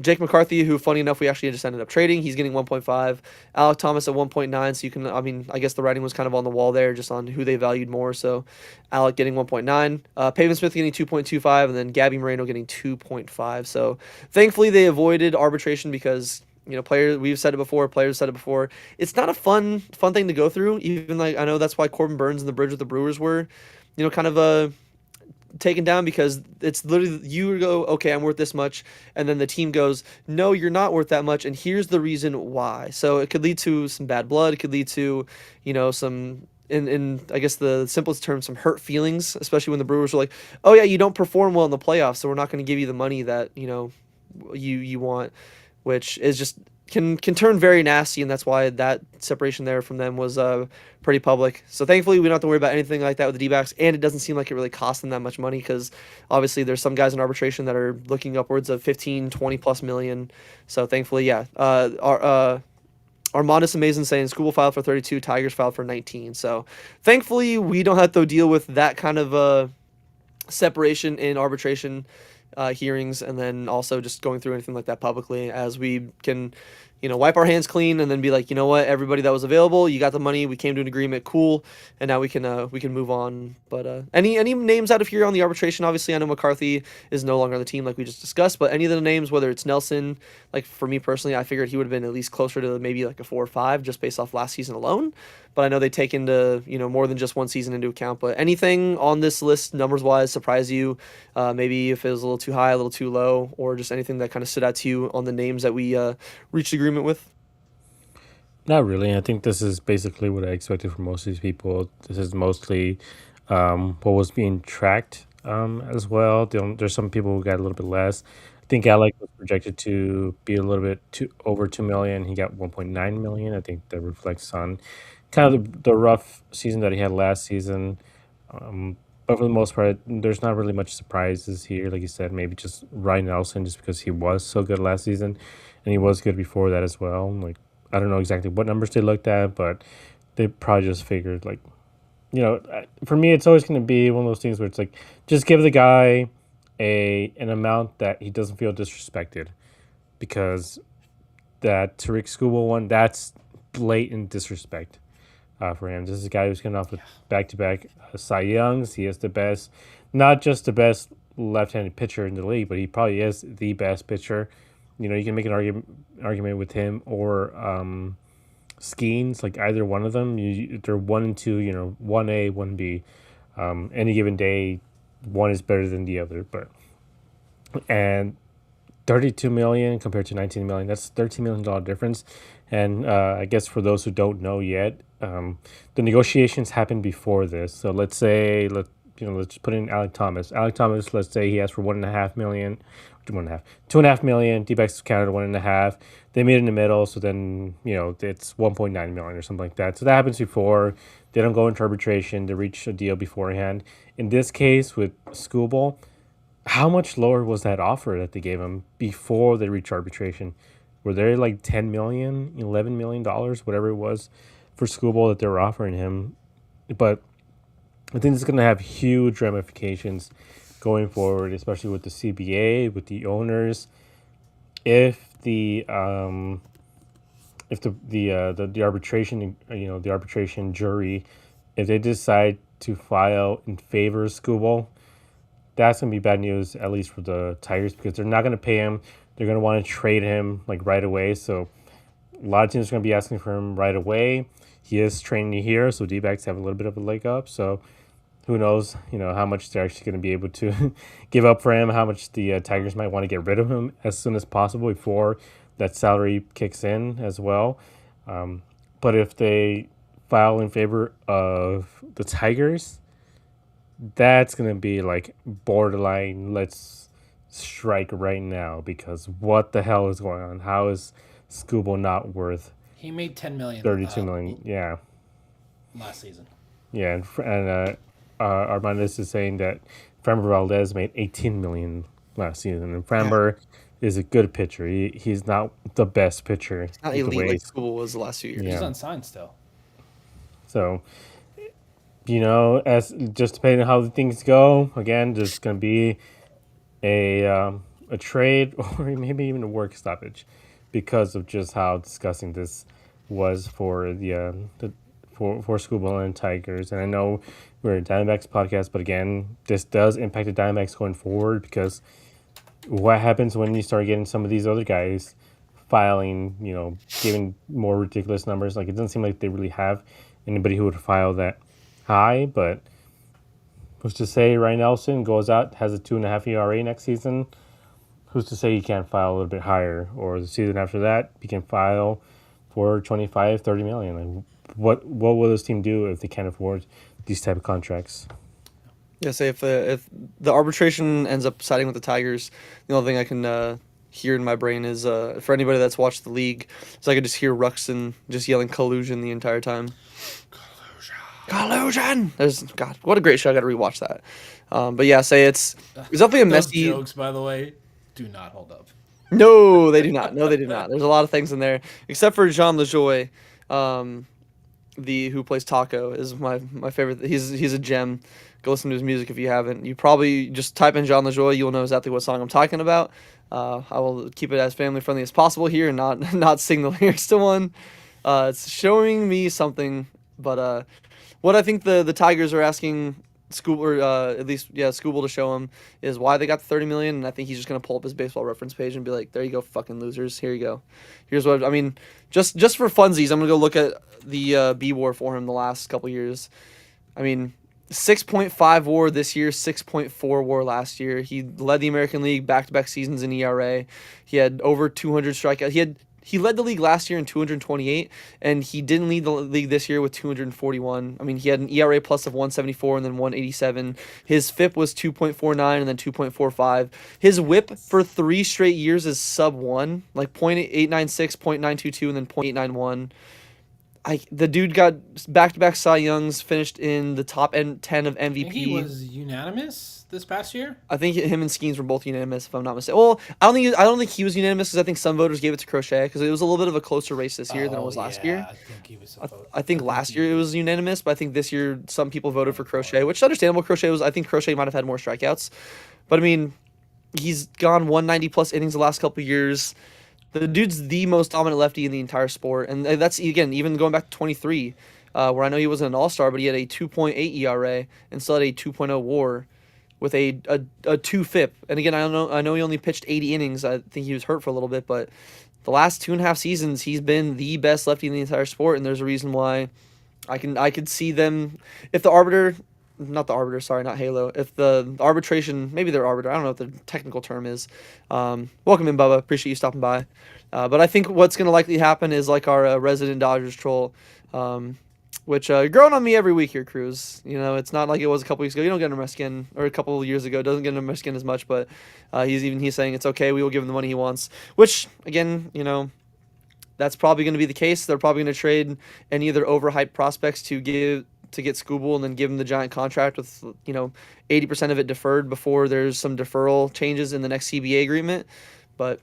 Jake McCarthy, who funny enough we actually just ended up trading, he's getting 1.5. Alec Thomas at 1.9. So you can, I guess the writing was kind of on the wall there, just on who they valued more. So Alec getting 1.9, Pavin Smith getting 2.25, and then Gabby Moreno getting 2.5. So thankfully they avoided arbitration because players, we've said it before, players said it before. It's not a fun thing to go through. Even like I know that's why Corbin Burns and the bridge with the Brewers were, kind of taken down, because it's literally you go, okay, I'm worth this much, and then the team goes, no, you're not worth that much, and here's the reason why. So it could lead to some bad blood. It could lead to some, in I guess the simplest term, some hurt feelings, especially when the Brewers were like, oh yeah, you don't perform well in the playoffs, so we're not going to give you the money that you want, which is just can turn very nasty, and that's why that separation there from them was pretty public. So thankfully we don't have to worry about anything like that with the D-backs, and it doesn't seem like it really cost them that much money, because obviously there's some guys in arbitration that are looking upwards of 15, 20 plus million. So thankfully, yeah, Armandus Amazing saying Skubal filed for 32, Tigers filed for 19. So thankfully we don't have to deal with that kind of separation in arbitration hearings, and then also just going through anything like that publicly, as we can wipe our hands clean and then be like, you know what, everybody that was available, you got the money, we came to an agreement, cool, and now we can move on. But any names out of here on the arbitration? Obviously, I know McCarthy is no longer on the team like we just discussed, but any of the names, whether it's Nelson, like for me personally, I figured he would have been at least closer to maybe like a 4 or 5 just based off last season alone. But I know they take into more than just one season into account. But anything on this list numbers wise surprise you? Maybe if it was a little too high, a little too low, or just anything that kind of stood out to you on the names that we reached agreement with? Not really. I think this is basically what I expected from most of these people. This is mostly what was being tracked as well. There's some people who got a little bit less. I think Alec was projected to be a little bit over 2 million. He got 1.9 million. I think that reflects on kind of the rough season that he had last season. But for the most part, there's not really much surprises here. Like you said, maybe just Ryan Nelson, just because he was so good last season, and he was good before that as well. Like, I don't know exactly what numbers they looked at, but they probably just figured, like, for me, it's always going to be one of those things where it's like, just give the guy an amount that he doesn't feel disrespected, because that Tariq Skubal one, that's blatant disrespect for him. This is a guy who's coming off with back-to-back Cy Youngs. He is the best, not just the best left-handed pitcher in the league, but he probably is the best pitcher. You can make an argument with him or Skeens, like either one of them. They're 1 and 2, 1A, 1B. Any given day, one is better than the other. And 32 million compared to 19 million, that's $13 million difference. And I guess for those who don't know yet, the negotiations happened before this. So let's just put in Alec Thomas. Alec Thomas, let's say he asked for 1.5 million, 2.5 million. Dbacks counted 1.5. They meet in the middle, so then it's 1.9 million or something like that. So that happens before. They don't go into arbitration. They reach a deal beforehand. In this case with Skubal, how much lower was that offer that they gave him before they reached arbitration? Were they like $10 million, $11 million, whatever it was for Skubal that they were offering him? But I think it's going to have huge ramifications going forward, especially with the CBA, with the owners. If the arbitration, the arbitration jury, if they decide to file in favor of Skubal, that's going to be bad news, at least for the Tigers, because they're not going to pay him. They're going to want to trade him like right away. So a lot of teams are going to be asking for him right away. He is training here, so D-backs have a little bit of a leg up. So who knows, how much they're actually going to be able to give up for him, how much the Tigers might want to get rid of him as soon as possible before that salary kicks in as well. But if they file in favor of the Tigers, that's going to be like borderline, let's strike right now, because what the hell is going on? How is Skubal not worth He made 10 million. 32 million? Yeah. Last season. Yeah, and Armandus is saying that Framber Valdez made 18 million last season, and Framber is a good pitcher. He's not the best pitcher. Not elite like Skubal was the last 2 years. He's unsigned still. So, as just depending on how things go, again, there's going to be a trade or maybe even a work stoppage because of just how disgusting this was for for Skubal and Tigers. And I know we're a Diamondbacks podcast, but again, this does impact the Diamondbacks going forward, because what happens when you start getting some of these other guys filing, giving more ridiculous numbers? Like, it doesn't seem like they really have anybody who would file that high, but who's to say Ryan Nelson goes out, has a 2.5 ERA next season? Who's to say he can't file a little bit higher? Or the season after that, he can file for 25, 30 million. Like, what will this team do if they can't afford these type of contracts? Yeah, say if the arbitration ends up siding with the Tigers, the only thing I can hear in my brain is for anybody that's watched the league, so I could just hear Ruxin just yelling collusion the entire time. Collusion! God, what a great show. I got to rewatch that. But yeah, say it's definitely a messy. Those jokes, by the way, do not hold up. No, they do not. No, they do not. There's a lot of things in there, except for Jean LaJoie. the who plays Taco is my favorite. He's a gem. Go listen to his music if you haven't. You probably just type in John LaJoie, you'll know exactly what song I'm talking about. I will keep it as family friendly as possible here and not not sing the lyrics to one. It's showing me something, but what I think the Tigers are asking Scooble, or at least yeah, Scooble to show him is why they got the 30 million, and I think he's just gonna pull up his baseball reference page and be like, "There you go, fucking losers. Here you go. Here's what I mean. Just for funsies, I'm gonna go look at the B WAR for him the last couple years. I mean, 6.5 WAR this year, 6.4 WAR last year. He led the American League back-to-back seasons in ERA. He had over 200 strikeouts. He led the league last year in 228, and he didn't lead the league this year with 241. I mean, he had an ERA plus of 174 and then 187. His FIP was 2.49 and then 2.45. His WHIP for 3 straight years is sub 1, like .896, .922, and then .891. The dude got back-to-back Cy Youngs, finished in the top 10 of I think MVP. he was unanimous this past year. I think him and Skeens were both unanimous, if I'm not mistaken. Well, I don't think he was unanimous because I think some voters gave it to Crochet because it was a little bit of a closer race this year than it was last year. I think he was. I think last year it was unanimous, but I think this year some people voted for Crochet, which is understandable. I think Crochet might have had more strikeouts, but I mean, he's gone 190 plus innings the last couple of years. The dude's the most dominant lefty in the entire sport, and that's again even going back to 23, where I know he wasn't an all-star, but he had a 2.8 ERA and still had a 2.0 WAR, with a 2 FIP. And again, I know he only pitched 80 innings. I think he was hurt for a little bit, but the last 2.5 seasons he's been the best lefty in the entire sport, and there's a reason why. I could see them if the arbiter. Not the arbiter, sorry, not Halo. If the arbitration, maybe they're arbiter, I don't know what the technical term is. Welcome in, Bubba. Appreciate you stopping by. But I think what's going to likely happen is like our resident Dodgers troll, which you're growing on me every week here, Cruz. You know, it's not like it was a couple weeks ago. You don't get under my skin, or a couple of years ago. Doesn't get under my skin as much, but he's saying it's okay. We will give him the money he wants. Which again, you know, that's probably going to be the case. They're probably going to trade any of their overhyped prospects to get Scooble and then give him the giant contract with 80% of it deferred before there's some deferral changes in the next CBA agreement. But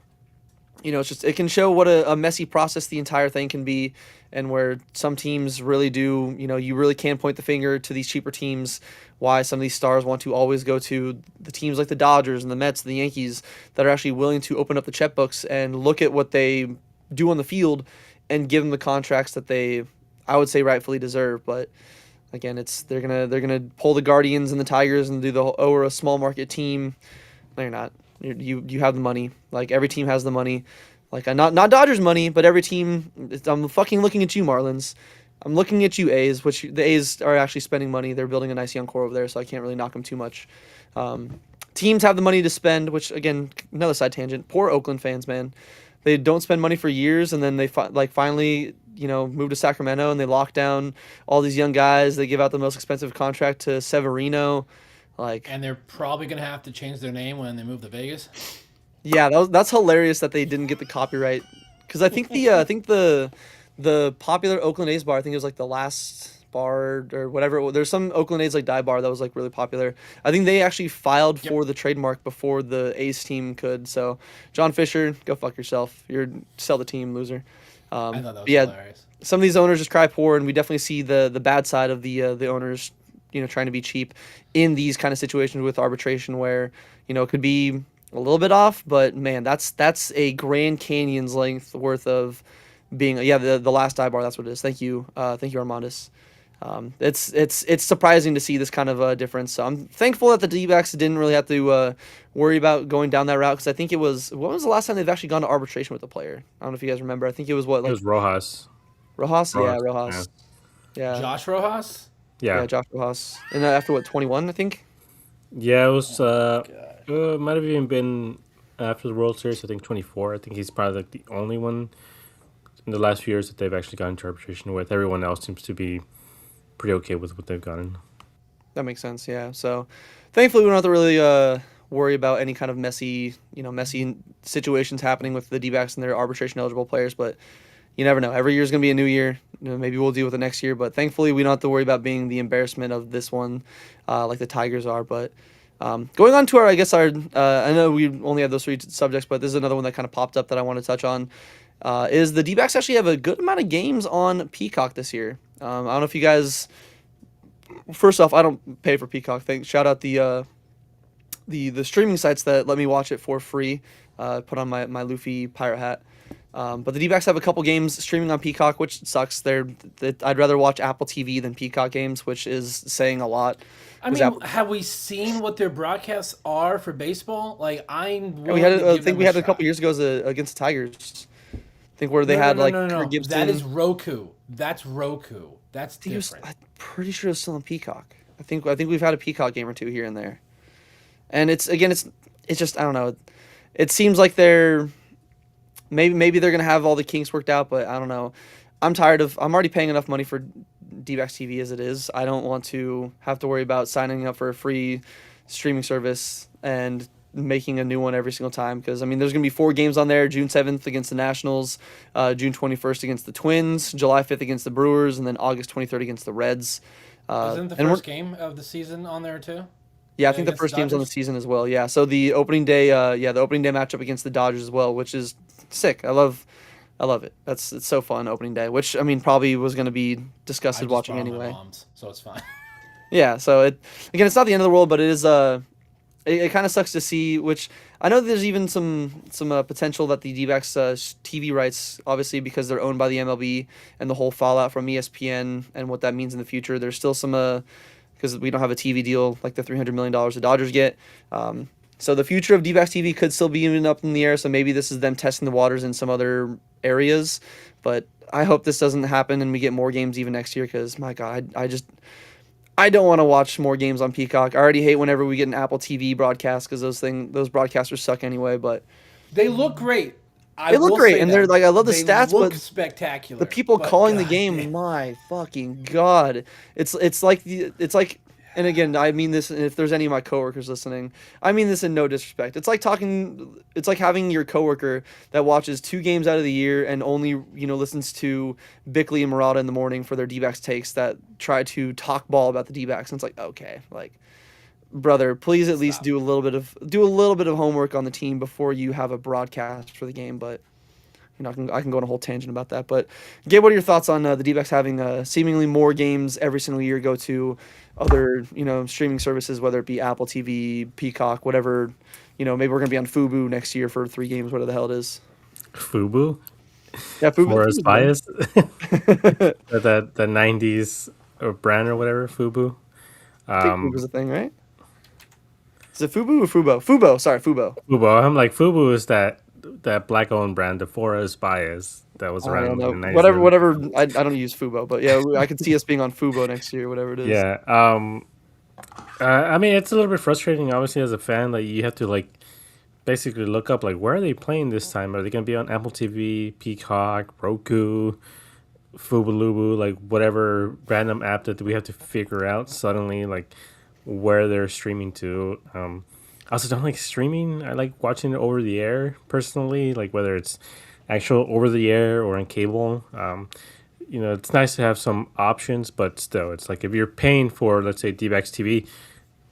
it's just, it can show what a messy process the entire thing can be, and where some teams really do, you really can point the finger to these cheaper teams, why some of these stars want to always go to the teams like the Dodgers and the Mets and the Yankees that are actually willing to open up the checkbooks and look at what they do on the field and give them the contracts that they, I would say, rightfully deserve. But again, they're gonna pull the Guardians and the Tigers and do the or a small market team. No, you're not. You have the money. Like every team has the money. Like not Dodgers money, but every team. I'm fucking looking at you, Marlins. I'm looking at you, A's. Which the A's are actually spending money. They're building a nice young core over there, so I can't really knock them too much. Teams have the money to spend, which again, another side tangent. Poor Oakland fans, man. They don't spend money for years, and then they finally move to Sacramento, and they lock down all these young guys. They give out the most expensive contract to Severino, and they're probably gonna have to change their name when they move to Vegas. Yeah, that's hilarious that they didn't get the copyright, because I think the popular Oakland A's bar, I think it was like the last bar or whatever. There's some Oakland A's like dive bar that was like really popular. I think they actually filed for the trademark before the A's team could. So John Fisher, go fuck yourself. Sell the team, loser. I thought that was hilarious. Some of these owners just cry poor, and we definitely see the bad side of the owners, trying to be cheap in these kind of situations with arbitration, where it could be a little bit off, but man, that's a Grand Canyon's length worth of being. The last dive bar, that's what it is. Thank you, Armandus. It's surprising to see this kind of difference. So I'm thankful that the D-backs didn't really have to worry about going down that route, because I think when was the last time they've actually gone to arbitration with a player? I don't know if you guys remember. I think it was it was Rojas. Rojas? Yeah, Rojas. Yeah. Josh Rojas? Yeah, Josh Rojas. And after 21, I think? Yeah, it was might have even been after the World Series, I think 24. I think he's probably like the only one in the last few years that they've actually gone to arbitration with. Everyone else seems to be pretty okay with what they've gotten. That makes sense, yeah. So thankfully we don't have to really worry about any kind of messy situations happening with the D-backs and their arbitration eligible players, but you never know. Every year is going to be a new year. Maybe we'll deal with it next year, but thankfully we don't have to worry about being the embarrassment of this one like the Tigers are. But going on to I know we only have those 3 subjects, but this is another one that kind of popped up that I want to touch on. Is the D-backs actually have a good amount of games on Peacock this year. I don't know if you guys. First off, I don't pay for Peacock. Thanks. Shout out the streaming sites that let me watch it for free. Put on my Luffy pirate hat. But the D-backs have a couple games streaming on Peacock, which sucks. I'd rather watch Apple TV than Peacock games, which is saying a lot. I mean, have we seen what their broadcasts are for baseball? Like, I'm We had, I think we had a couple years ago against the Tigers. I think where they had like Kirk Gibson. That is Roku. That's Roku. That's different. I'm pretty sure it's still on Peacock. I think we've had a Peacock game or two here and there, and it's just I don't know. It seems like maybe they're gonna have all the kinks worked out, but I don't know. I'm already paying enough money for Dbacks TV as it is. I don't want to have to worry about signing up for a free streaming service and making a new one every single time, because I mean there's going to be 4 games on there: June 7th against the Nationals, June 21st against the Twins, July 5th against the Brewers, and then August 23rd against the Reds. Isn't the first game of the season on there too? Yeah, I think the first game's on the season as well. Yeah, so the opening day matchup against the Dodgers as well, which is sick. I love it. It's so fun, opening day, which I mean probably was going to be disgusted watching anyway. So it's fine. Yeah, so it's not the end of the world, but it is it kind of sucks to see, which I know there's even some potential that the D-backs TV rights, obviously because they're owned by the MLB and the whole fallout from ESPN and what that means in the future. There's still some because we don't have a TV deal like the $300 million the Dodgers get. So the future of D-backs TV could still be even up in the air. So maybe this is them testing the waters in some other areas, but I hope this doesn't happen and we get more games even next year, because my God, I don't want to watch more games on Peacock. I already hate whenever we get an Apple TV broadcast, because those broadcasters suck anyway. But they look great. They look great, and they're like, I love the stats, but spectacular. The people calling the game, my fucking God, it's like, and again, I mean this, and if there's any of my coworkers listening, I mean this in no disrespect. It's like having your coworker that watches 2 games out of the year and only, listens to Bickley and Murata in the morning for their D-backs takes that try to talk ball about the D-backs. And it's like, okay, like, brother, please at least do a little bit of homework on the team before you have a broadcast for the game. But I can go on a whole tangent about that. But Gabe, what are your thoughts on the D-backs having seemingly more games every single year go to other streaming services, whether it be Apple TV, Peacock, whatever? Maybe we're gonna be on Fubo next year for 3 games, whatever the hell it is. Fubo. Yeah, Fubo. For us biased. the 90s brand or whatever, Fubo. I think Fubo's a thing, right? Is it Fubo or Fubo? Fubo. Sorry, Fubo. Fubo. I'm like, Fubo is that black-owned brand, the Forest Bias that was around in the 90s. Whatever. I don't use Fubo, but yeah, I could see us being on Fubo next year, whatever it is. Yeah. I mean, it's a little bit frustrating, obviously, as a fan. Like, you have to like basically look up like, where are they playing this time? Are they going to be on Apple TV, Peacock, Roku, Fubalubu, like whatever random app that we have to figure out suddenly, like where they're streaming to. I also don't like streaming. I like watching it over the air personally, like whether it's actual over the air or on cable. It's nice to have some options, but still, it's like if you're paying for, let's say, D-backs TV,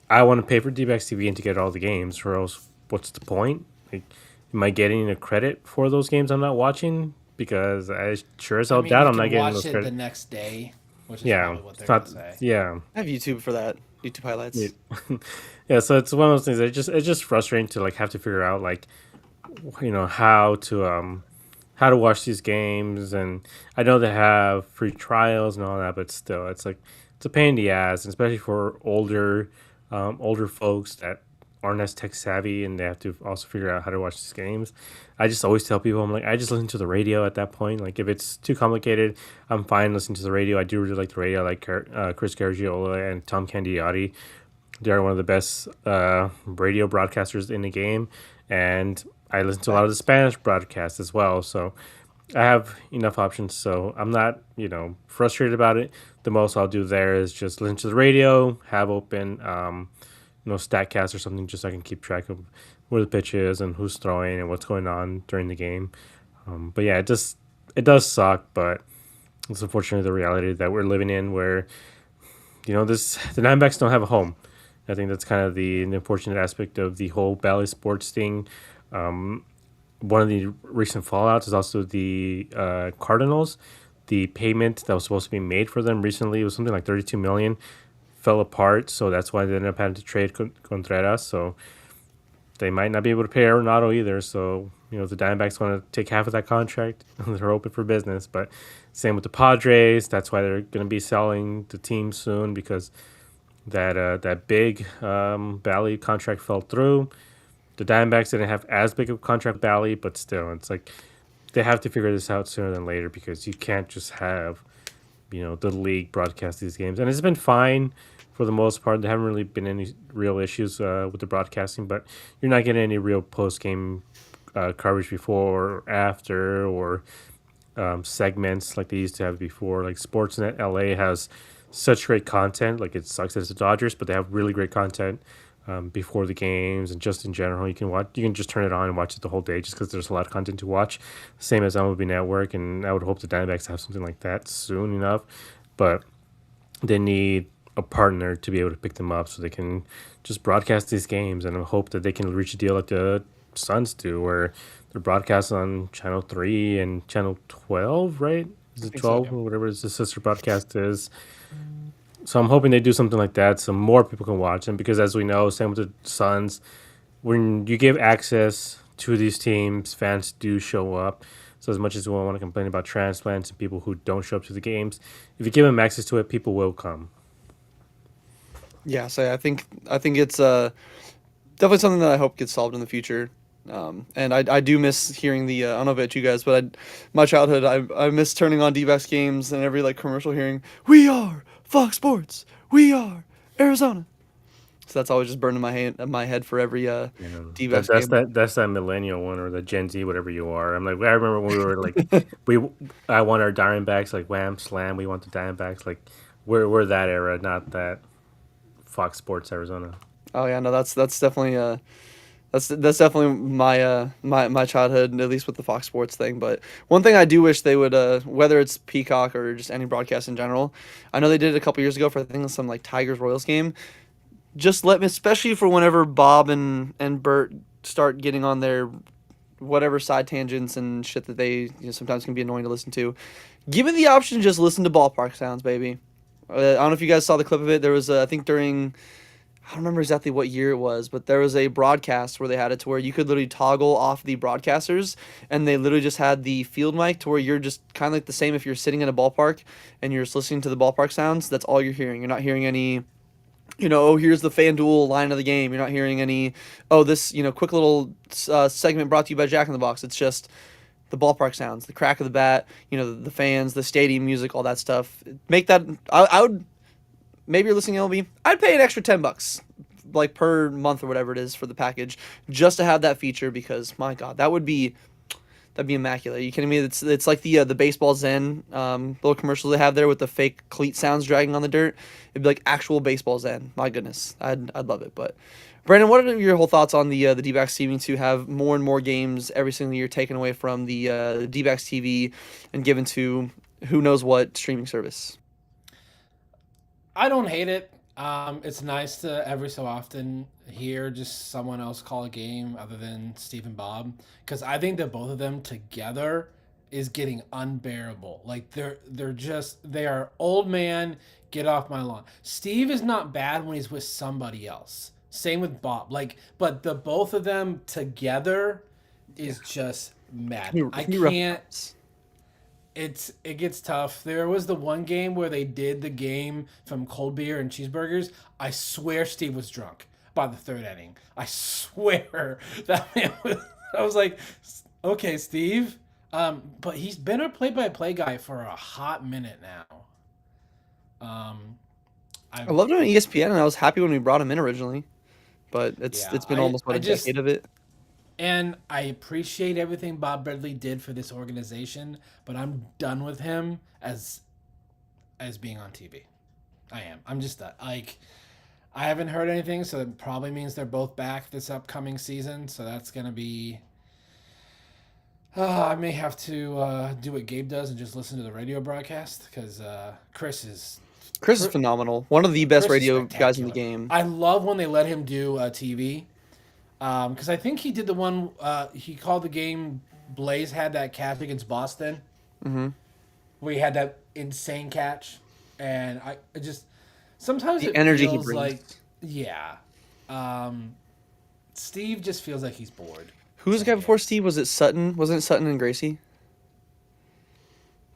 I want to pay for D-backs TV and to get all the games, or else what's the point? Like, am I getting a credit for those games I'm not watching? Because I sure as hell doubt I'm not getting those credits the next day, which is probably what they're going to say. Yeah. I have YouTube for that. YouTube highlights. Yeah, so it's one of those things that it's just frustrating to like have to figure out like how to watch these games. And I know they have free trials and all that, but still it's like it's a pain in the ass, and especially for older folks that aren't as tech savvy and they have to also figure out how to watch these games. I just always tell people, I'm like, I just listen to the radio at that point. Like, if it's too complicated, I'm fine listening to the radio. I do really like the radio. I like Chris Garagiola and Tom Candiotti. They're one of the best radio broadcasters in the game. And I listen to a lot of the Spanish broadcasts as well. So I have enough options. So I'm not, frustrated about it. The most I'll do there is just listen to the radio, have open, StatCast or something, just so I can keep track of where the pitch is and who's throwing and what's going on during the game. But yeah, it does suck, but it's unfortunately the reality that we're living in, where the Diamondbacks don't have a home. I think that's kind of the unfortunate aspect of the whole Bally Sports thing. One of the recent fallouts is also the Cardinals. the payment that was supposed to be made for them recently, it was something like 32 million, fell apart. So that's why they ended up having to trade Contreras. So they might not be able to pay Arenado either. So, the Diamondbacks want to take half of that contract. They're open for business. But same with the Padres. That's why they're going to be selling the team soon, because that big Bally contract fell through. The Diamondbacks didn't have as big of a contract Bally, but still, it's like they have to figure this out sooner than later, because you can't just have, the league broadcast these games. And it's been fine for the most part. There haven't really been any real issues with the broadcasting, but you're not getting any real post-game coverage before or after, or segments like they used to have before. Like Sportsnet LA has such great content. Like, it sucks that it's the Dodgers, but they have really great content before the games, and just in general, you can just turn it on and watch it the whole day, just because there's a lot of content to watch. Same as MLB Network, and I would hope the Diamondbacks have something like that soon enough. But they need a partner to be able to pick them up, so they can just broadcast these games, and I hope that they can reach a deal like the Suns do, where they're broadcast on Channel 3 and Channel 12, right? Is it 12 or whatever the sister broadcast is? So I'm hoping they do something like that so more people can watch them, because as we know, same with the Suns, when you give access to these teams, fans do show up. So as much as we want to complain about transplants and people who don't show up to the games, if you give them access to it, people will come. Yeah, so I think it's definitely something that I hope gets solved in the future. And I do miss hearing the I don't know about you guys, but my childhood, I miss turning on D-backs games and every commercial hearing, "We are Fox Sports, we are Arizona." So that's always just burned in my head for every D-backs game. That's that millennial one, or the Gen Z, whatever you are. I'm like, I remember when we were like, I want our Diamondbacks, like wham slam. We want the Diamondbacks, like we're that era, not that Fox Sports Arizona. Oh yeah, no, that's definitely that's definitely my childhood, at least with the Fox Sports thing. But one thing I do wish they would, whether it's Peacock or just any broadcast in general, I know they did it a couple years ago for, I think, some Tigers Royals game. Just let me, especially for whenever Bob and Bert start getting on their whatever side tangents and shit that they sometimes can be annoying to listen to. Give me the option to just listen to ballpark sounds, baby. I don't know if you guys saw the clip of it. There was, I think during, I don't remember exactly what year it was, but there was a broadcast where they had it to where you could literally toggle off the broadcasters, and they literally just had the field mic to where you're just kind of like the same if you're sitting in a ballpark and you're just listening to the ballpark sounds. That's all you're hearing. You're not hearing any, oh, here's the FanDuel line of the game. You're not hearing any, oh, this, quick little segment brought to you by Jack in the Box. It's just the ballpark sounds, the crack of the bat, the fans, the stadium music, all that stuff. Make that, I would, maybe you're listening to LB, I'd pay an extra $10, per month or whatever it is for the package, just to have that feature, because my God, that'd be immaculate. Are you kidding me? It's like the Baseball Zen little commercials they have there with the fake cleat sounds dragging on the dirt. It'd be like actual Baseball Zen. My goodness, I'd love it. But Brandon, what are your whole thoughts on the D-backs seeming to have more and more games every single year taken away from the D-backs TV and given to who knows what streaming service? I don't hate it. It's nice to every so often hear just someone else call a game other than Steve and Bob, because I think that both of them together is getting unbearable. Like they are old man, get off my lawn. Steve is not bad when he's with somebody else. Same with Bob. But the both of them together is just mad. I can't. It gets tough. There was the one game where they did the game from cold beer and cheeseburgers. I swear Steve was drunk by the third inning. I swear that man was. I was like, okay, Steve. But he's been a play-by-play guy for a hot minute now. I loved him on ESPN, and I was happy when we brought him in originally. But it's been almost a decade of it. And I appreciate everything Bob Bradley did for this organization, but I'm done with him as being on TV. I am. I'm just done. I haven't heard anything, so it probably means they're both back this upcoming season. So that's gonna be. I may have to do what Gabe does and just listen to the radio broadcast, because Chris is phenomenal. One of the best radio guys in the game. I love when they let him do TV. Because I think he did the one, he called the game Blaze had that catch against Boston. Mm-hmm. where he had that insane catch, and I just sometimes The it energy he feels brings. like Steve just feels like he's bored. Who was the guy before Steve? Was it Sutton? Wasn't it Sutton and Gracie?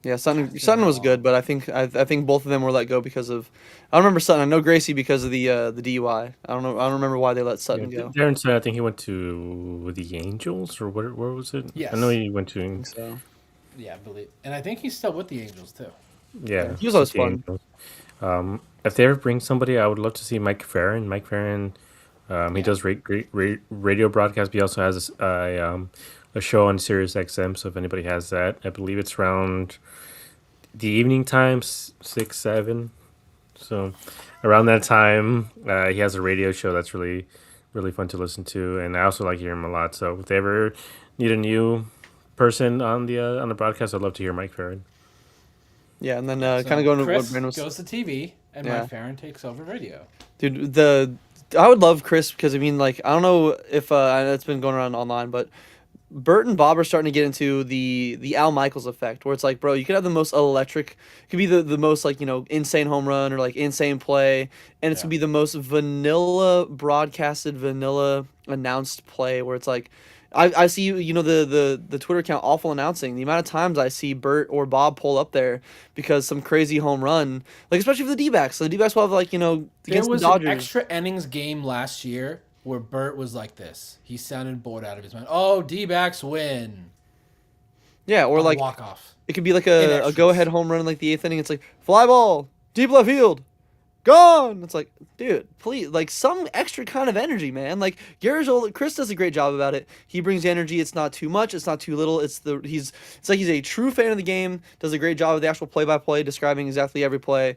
Yeah, Sutton. It's been Sutton that was long. good, but I think both of them were let go because of. I don't remember Sutton. I know Gracie because of the DUI. I don't know. I don't remember why they let Yeah, Sutton go. Darren said I think he went to the Angels or where was it? Yes. I know he went to So Yeah, I believe, and I think he's still with the Angels too. yeah. he was always the fun. Angels. If they ever bring somebody, I would love to see Mike Farron. Mike Farron, he does radio broadcasts. But he also has a show on Sirius XM. So if anybody has that, I believe it's around the evening times, 6, 7. So around that time, he has a radio show that's really fun to listen to, and I also like hearing him a lot. So if they ever need a new person on the broadcast, I'd love to hear Mike Farron. Yeah, and then So kind of going to what Chris Brandon was. goes to TV, and Yeah. Mike Farron takes over radio. Dude, I would love Chris because I mean, like, I don't know if I know it's been going around online, but Bert and Bob are starting to get into the Al Michaels effect, where it's like, bro, you could have the most electric, it could be the most like insane home run or like insane play, and it's Yeah. gonna be the most vanilla broadcasted, vanilla announced play, where it's like. I see the Twitter account awful announcing the amount of times I see Bert or Bob pull up there because some crazy home run, like especially for the D-backs. So the D-backs will have like There against the was an Dodgers. extra innings game last year where Bert was like this. He sounded bored out of his mind. Oh, D-backs win. Yeah, or like Walk off. it could be like In a extras. go-ahead home run in like the eighth inning. It's like fly ball, deep left field, gone. It's like, dude, please, like some extra kind of energy, man. Like Chris does a great job about it. He brings energy. It's not too much. It's not too little. It's like he's a true fan of the game. Does a great job of the actual play-by-play, describing exactly every play.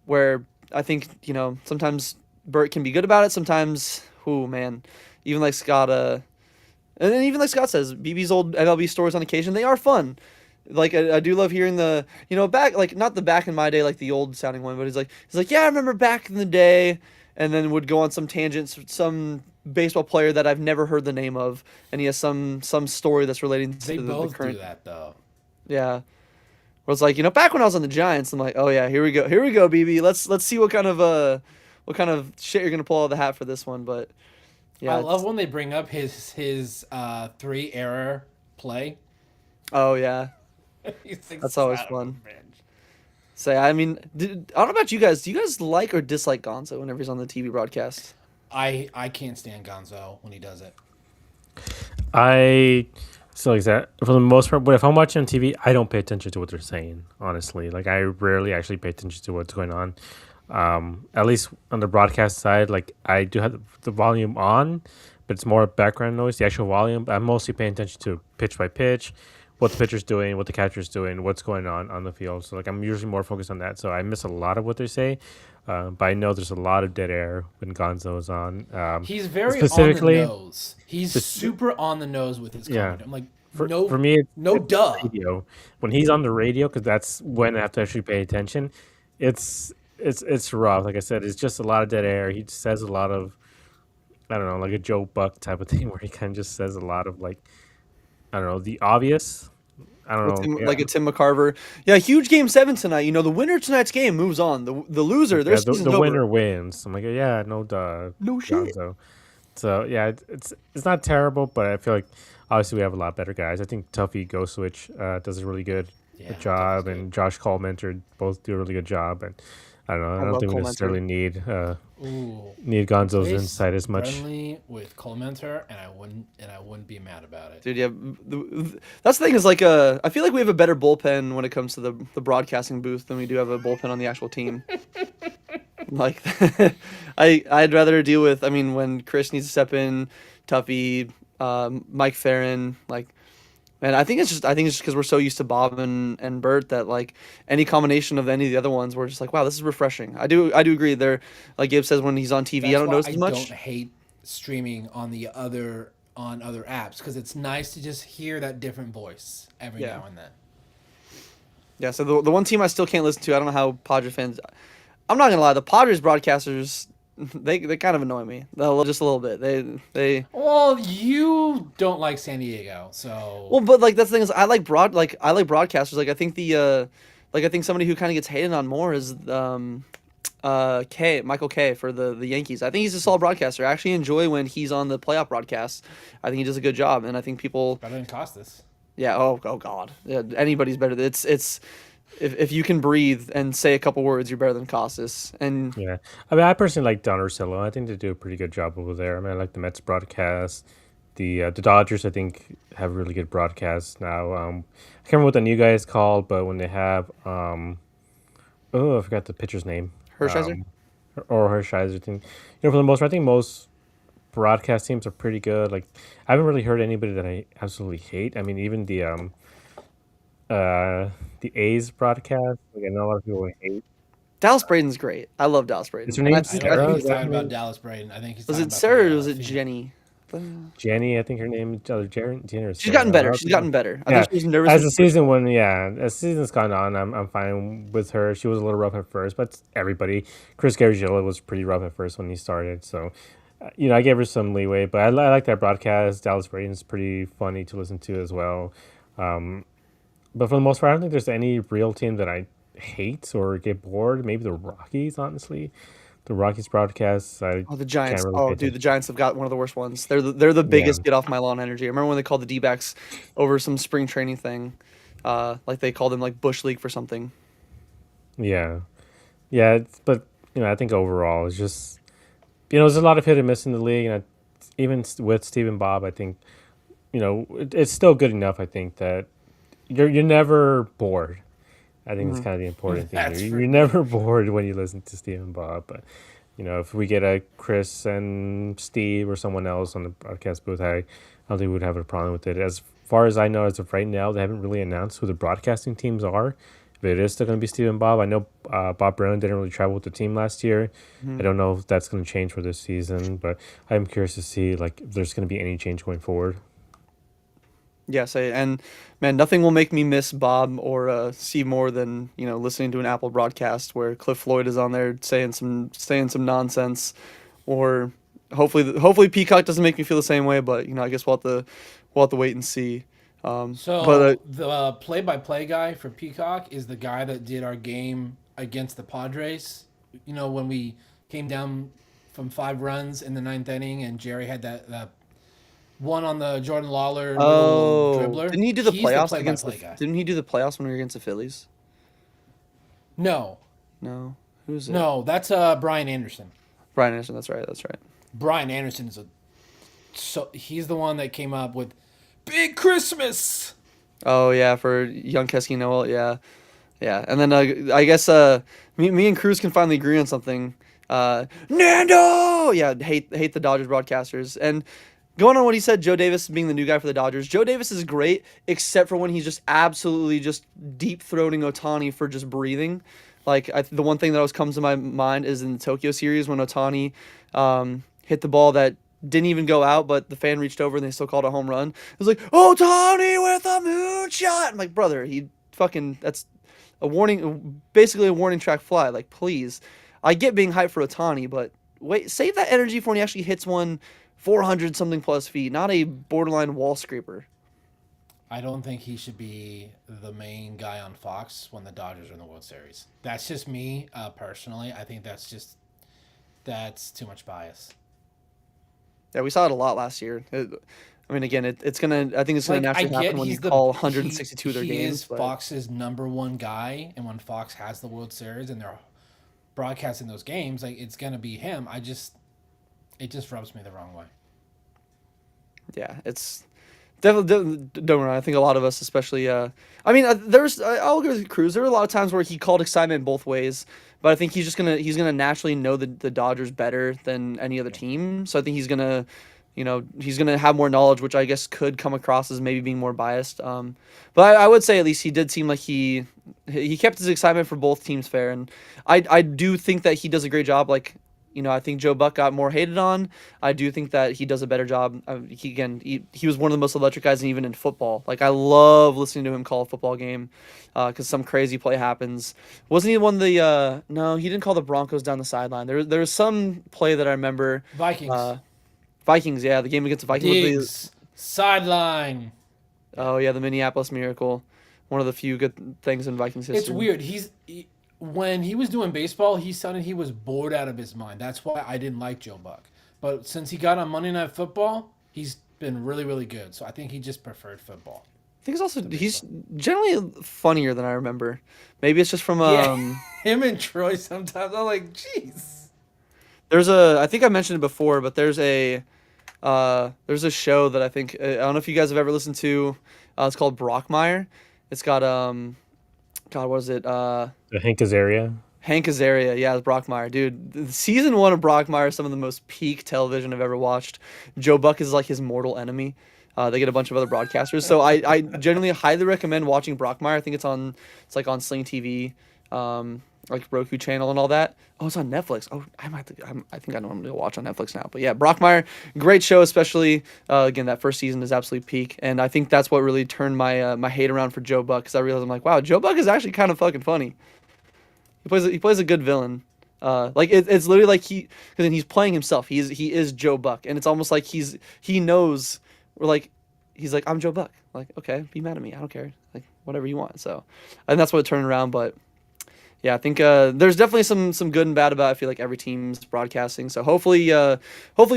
Where I think sometimes Bert can be good about it. Sometimes, oh man, even like Scott. And then even like Scott says, BB's old MLB stories on occasion, they are fun. Like I do love hearing the back, like not the back in my day like the old sounding one, but he's like yeah, I remember back in the day, and then would go on some tangents, some baseball player that I've never heard the name of, and he has some story that's relating to They the both current. do that though. Yeah, where it's like back when I was on the Giants, I'm like, oh yeah, here we go, BB, let's see what kind of shit you're gonna pull out of the hat for this one, but yeah, I love when they bring up his 3-error play. oh yeah. He thinks That's always out of fun. revenge. Say, I mean, I don't know about you guys. Do you guys like or dislike Gonzo whenever he's on the TV broadcast? I can't stand Gonzo when he does it. So like that for the most part, but if I'm watching on TV, I don't pay attention to what they're saying. Honestly, like I rarely actually pay attention to what's going on. At least on the broadcast side, like I do have the volume on, but it's more background noise. The actual volume, I'm mostly paying attention to pitch by pitch, what the pitcher's doing, what the catcher's doing, what's going on the field. So like I'm usually more focused on that. So I miss a lot of what they say, but I know there's a lot of dead air when Gonzo's on. He's very specifically- on the nose. He's super on the nose with his Yeah. comment. I'm like, For me, it's duh. radio. When he's on the radio, because that's when I have to actually pay attention. It's rough. Like I said, it's just a lot of dead air. He says a lot of, I don't know, like a Joe Buck type of thing, where he kind of just says a lot of like, I don't know, the obvious. I don't know, Like a Tim McCarver. Yeah, huge game 7 tonight. The winner of tonight's game moves on. The loser, their season's the over. winner wins. I'm like, yeah, no duh, No shit. Gonzo. So yeah, it's not terrible, but I feel like obviously we have a lot better guys. I think Tuffy Ghostwitch does a really good job, Tuffy's and Josh Colementor both do a really good job. And I don't know, I love don't think we Colementor. necessarily need Ooh. Gonzo's Replace insight as much. Friendly with Colementor, and I wouldn't be mad about it. Dude, yeah. That's the thing is like I feel like we have a better bullpen when it comes to the broadcasting booth than we do have a bullpen on the actual team. Like, I'd rather deal with. I mean, when Chris needs to step in, Tuffy, Mike Farron, like, and I think it's just because we're so used to Bob and Bert that like any combination of any of the other ones, we're just like, wow, this is refreshing. I do agree. They're like Gabe says when he's on TV, I don't notice as much. I don't hate streaming on other apps because it's nice to just hear that different voice every now and then. Yeah, so the one team I still can't listen to, I don't know how Padres fans. I'm not gonna lie, the Padres broadcasters, they kind of annoy me. Just a little bit. They. Well, you don't like San Diego, so. Well, but like that's the thing is, I like broadcasters. Like I think the like I think somebody who kind of gets hated on more is Michael K for the Yankees. I think he's a solid broadcaster. I actually enjoy when he's on the playoff broadcast. I think he does a good job, and I think people. Better than Costas. Yeah. Oh God. Yeah, anybody's better. It's if you can breathe and say a couple words, you're better than Costas. And Yeah, I mean, I personally like Don Orsillo. I think they do a pretty good job over there. I mean, I like the Mets broadcast. The Dodgers, I think, have really good broadcasts now. I can't remember what the new guy is called, but when they have I forgot the pitcher's name. Hershiser. Or Hershiser thing. For the most part, I think most broadcast teams are pretty good. Like, I haven't really heard anybody that I absolutely hate. I mean, even the A's broadcast, like I know a lot of people hate. Dallas Braden's great. I love Dallas Braden. Is her And name I I think, don't Sarah? think Is he's that talking her about name? Dallas Braden. I think he's was talking it about Sarah or the was it female. Jenny? Jenny, I think her name is either Jenny or She's Sarah. gotten better. She's gotten better. I Yeah, think she was nervous as with the the first season one. went, yeah, as the season's gone on, I'm fine with her. She was a little rough at first, but everybody, Chris Garagiola was pretty rough at first when he started. So, I gave her some leeway, but I like that broadcast. Dallas Braden's pretty funny to listen to as well. But for the most part, I don't think there's any real team that I hate or get bored. Maybe the Rockies, honestly. The Rockies broadcasts, I Oh, the can't Giants. really pay Oh, dude, the attention. Giants have got one of the worst ones. They're the Yeah, biggest get off my lawn energy. I remember when they called the D-backs over some spring training thing. Like they called them like Bush League for something. yeah, yeah. But I think overall, it's just there's a lot of hit and miss in the league, and even with Stephen Bob, I think it's still good enough. I think that you're never bored. I think it's Mhm. kind of the important thing here. That's for You're me. never bored when you listen to Stephen Bob. But if we get a Chris and Steve or someone else on the broadcast booth, I don't think we would have a problem with it. As far as I know, as of right now, they haven't really announced who the broadcasting teams are. If it is still going to be Steve and Bob, I know Bob Brown didn't really travel with the team last year. I Mhm. don't know if that's going to change for this season, but I'm curious to see like if there's going to be any change going forward. Yes, and man, nothing will make me miss Bob or Steve more than listening to an Apple broadcast where Cliff Floyd is on there saying some nonsense, or hopefully Peacock doesn't make me feel the same way. But I guess we'll have to wait and see. But So the play-by-play guy for Peacock is the guy that did our game against the Padres. When we came down from 5 runs in the 9th inning, and Jerry had that one on the Jordan Lawler little dribbler. didn't he do the He's the playoffs against play-by-play guy. Didn't he do the playoffs when we were against the Phillies? No, No, who's it? no, that's Brian Anderson. Brian Anderson. That's right. That's right. Brian Anderson is he's the one that came up with Big Christmas. Oh yeah, for young Kesky Noel. Yeah, yeah. And then I guess me and Cruz can finally agree on something. Nando. Yeah, hate the Dodgers broadcasters. And going on what he said, Joe Davis being the new guy for the Dodgers. Joe Davis is great, except for when he's just absolutely just deep throating Otani for just breathing. Like the one thing that always comes to my mind is in the Tokyo series when Otani hit the ball that didn't even go out, but the fan reached over and they still called a home run. It was like Otani with a moonshot. I'm like, brother, that's a warning, basically a warning track fly. Like, please, I get being hyped for Otani, but wait, save that energy for when he actually hits one 400 something plus feet, not a borderline wall scraper. I don't think he should be the main guy on Fox when the Dodgers are in the World Series. That's just me personally. I think that's too much bias. Yeah, we saw it a lot last year. I mean, again, it's gonna. I think it's gonna Like I naturally get happen when you he's the call 162 of their he games. is But Fox's number one guy, and when Fox has the World Series and they're broadcasting those games, like it's gonna be him. It just rubs me the wrong way. yeah, it's definitely don't worry. I think a lot of us, especially. I mean, I'll agree with Cruz. There were a lot of times where he called excitement both ways, but I think he's gonna naturally know the Dodgers better than any other team. So I think he's gonna have more knowledge, which I guess could come across as maybe being more biased. But I would say at least he did seem like he kept his excitement for both teams fair, and I do think that he does a great job. Like I think Joe Buck got more hated on. I do think that he does a better job. He was one of the most electric guys, and even in football. Like I love listening to him call a football game, because some crazy play happens. Wasn't he one of the? No, he didn't call the Broncos down the sideline. There was some play that I remember. Vikings, Vikings, yeah, the game against the Vikings. Diggs, sideline. Oh yeah, the Minneapolis Miracle. one of the few good things in Vikings history. It's weird. When he was doing baseball, he sounded he was bored out of his mind. That's why I didn't like Joe Buck. But since he got on Monday Night Football, he's been really, really good. So I think he just preferred football. I think he's generally funnier than I remember. Maybe it's just from him and Troy sometimes. I'm like, jeez. I think I mentioned it before, but there's a show that I think I don't know if you guys have ever listened to. It's called Brockmire. It's got God, what is it? The Hank Azaria. Hank Azaria, yeah, it's Brockmire. Dude, season 1 of Brockmire is some of the most peak television I've ever watched. Joe Buck is like his mortal enemy. They get a bunch of other broadcasters. So I generally highly recommend watching Brockmire. I think it's like on Sling TV, like Roku channel and all that. Oh, it's on Netflix. Oh, I think I know what I'm going to watch on Netflix now. But yeah, Brockmire, great show, especially, again, that first season is absolutely peak. And I think that's what really turned my hate around for Joe Buck, because I realized I'm like, wow, Joe Buck is actually kind of fucking funny. He plays a good villain. Like it's literally like because he's playing himself. He is Joe Buck, and it's almost like he knows. We're like, he's like, I'm Joe Buck. Like, okay, be mad at me. I don't care. Like, whatever you want. So, and that's what it turned around. But yeah, I think there's definitely some good and bad about it. I feel like every team's broadcasting. So hopefully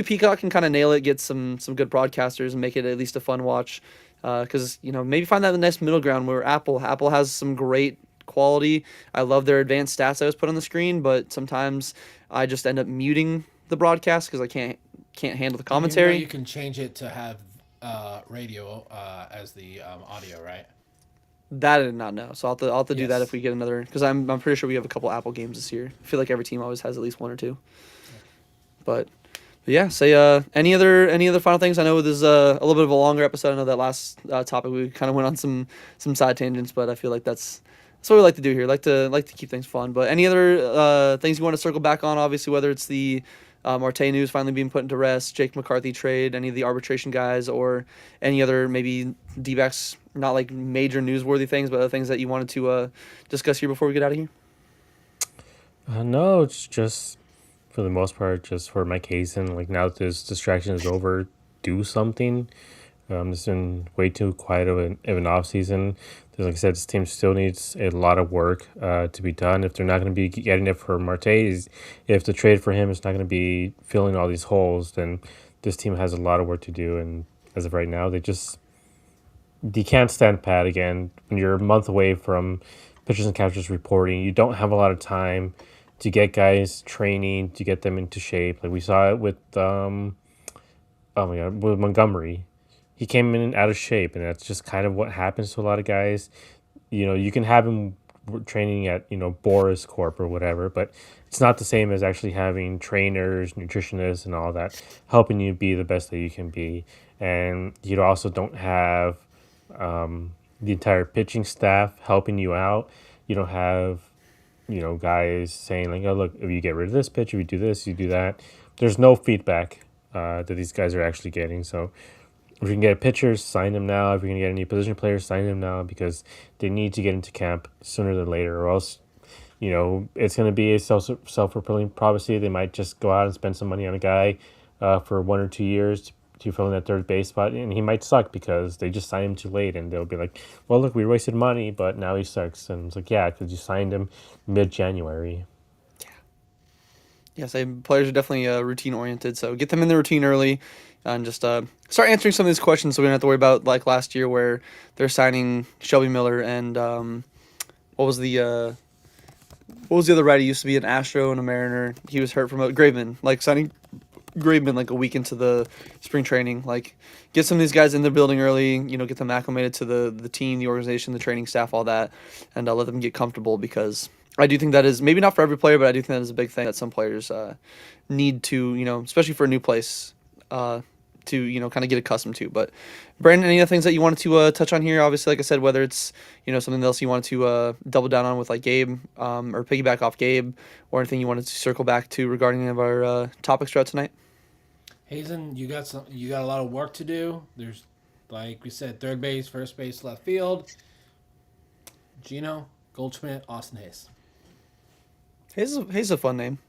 Peacock can kind of nail it, get some good broadcasters, and make it at least a fun watch. Because maybe find that the nice middle ground where Apple has some great quality. I love their advanced stats I was put on the screen, but sometimes I just end up muting the broadcast because I can't handle the commentary. You can change it to have radio as the audio, right? That I did not know, so I'll have to do that Yes. if we get another. Because I'm pretty sure we have a couple Apple games this year. I feel like every team always has at least one or two. But yeah, say any other final things? I know this is a little bit of a longer episode. I know that last topic we kind of went on some side tangents, but I feel like that's what we like to do here. Like to keep things fun. But any other things you want to circle back on? Obviously, whether it's the Marte news finally being put into rest, Jake McCarthy trade, any of the arbitration guys, or any other maybe D-backs, not like major newsworthy things, but other things that you wanted to discuss here before we get out of here? No, it's just for the most part, just for Mike Hazen. Like now that this distraction is over, do something. It's been way too quiet of an off season. Like I said, this team still needs a lot of work to be done. If they're not going to be getting it for Marte, if the trade for him is not going to be filling all these holes, then this team has a lot of work to do. And as of right now, you can't stand pat again. When you're a month away from pitchers and catchers reporting, you don't have a lot of time to get guys training, to get them into shape. Like we saw it with with Montgomery. He came in out of shape, and that's just kind of what happens to a lot of guys. You can have him training at, Boris Corp or whatever, but it's not the same as actually having trainers, nutritionists, and all that helping you be the best that you can be. And you also don't have the entire pitching staff helping you out. You don't have, guys saying like, oh, look, if you get rid of this pitch, if you do this, you do that. There's no feedback that these guys are actually getting. So if you can get pitchers, sign them now. If you're going to get any position players, sign them now, because they need to get into camp sooner than later, or else, it's going to be a self-fulfilling prophecy. They might just go out and spend some money on a guy for 1 or 2 years to fill in that third base spot, and he might suck because they just signed him too late, and they'll be like, well, look, we wasted money, but now he sucks. And it's like, yeah, because you signed him mid-January. Yes, players are definitely routine-oriented, so get them in the routine early and just start answering some of these questions so we don't have to worry about, like, last year where they're signing Shelby Miller and what was the other righty? He used to be an Astro and a Mariner. He was hurt from Graveman, like signing Graveman like a week into the spring training. Like, get some of these guys in the building early, get them acclimated to the team, the organization, the training staff, all that, and let them get comfortable, because I do think that is, maybe not for every player, but I do think that is a big thing that some players need to, especially for a new place, to, kind of get accustomed to. But, Brandon, any other things that you wanted to touch on here? Obviously, like I said, whether it's, something else you wanted to double down on with, like, Gabe, or piggyback off Gabe, or anything you wanted to circle back to regarding any of our topics throughout tonight? Hazen, you got a lot of work to do. There's, like we said, third base, first base, left field. Gino, Goldschmidt, Austin Hayes. Hayes is a fun name.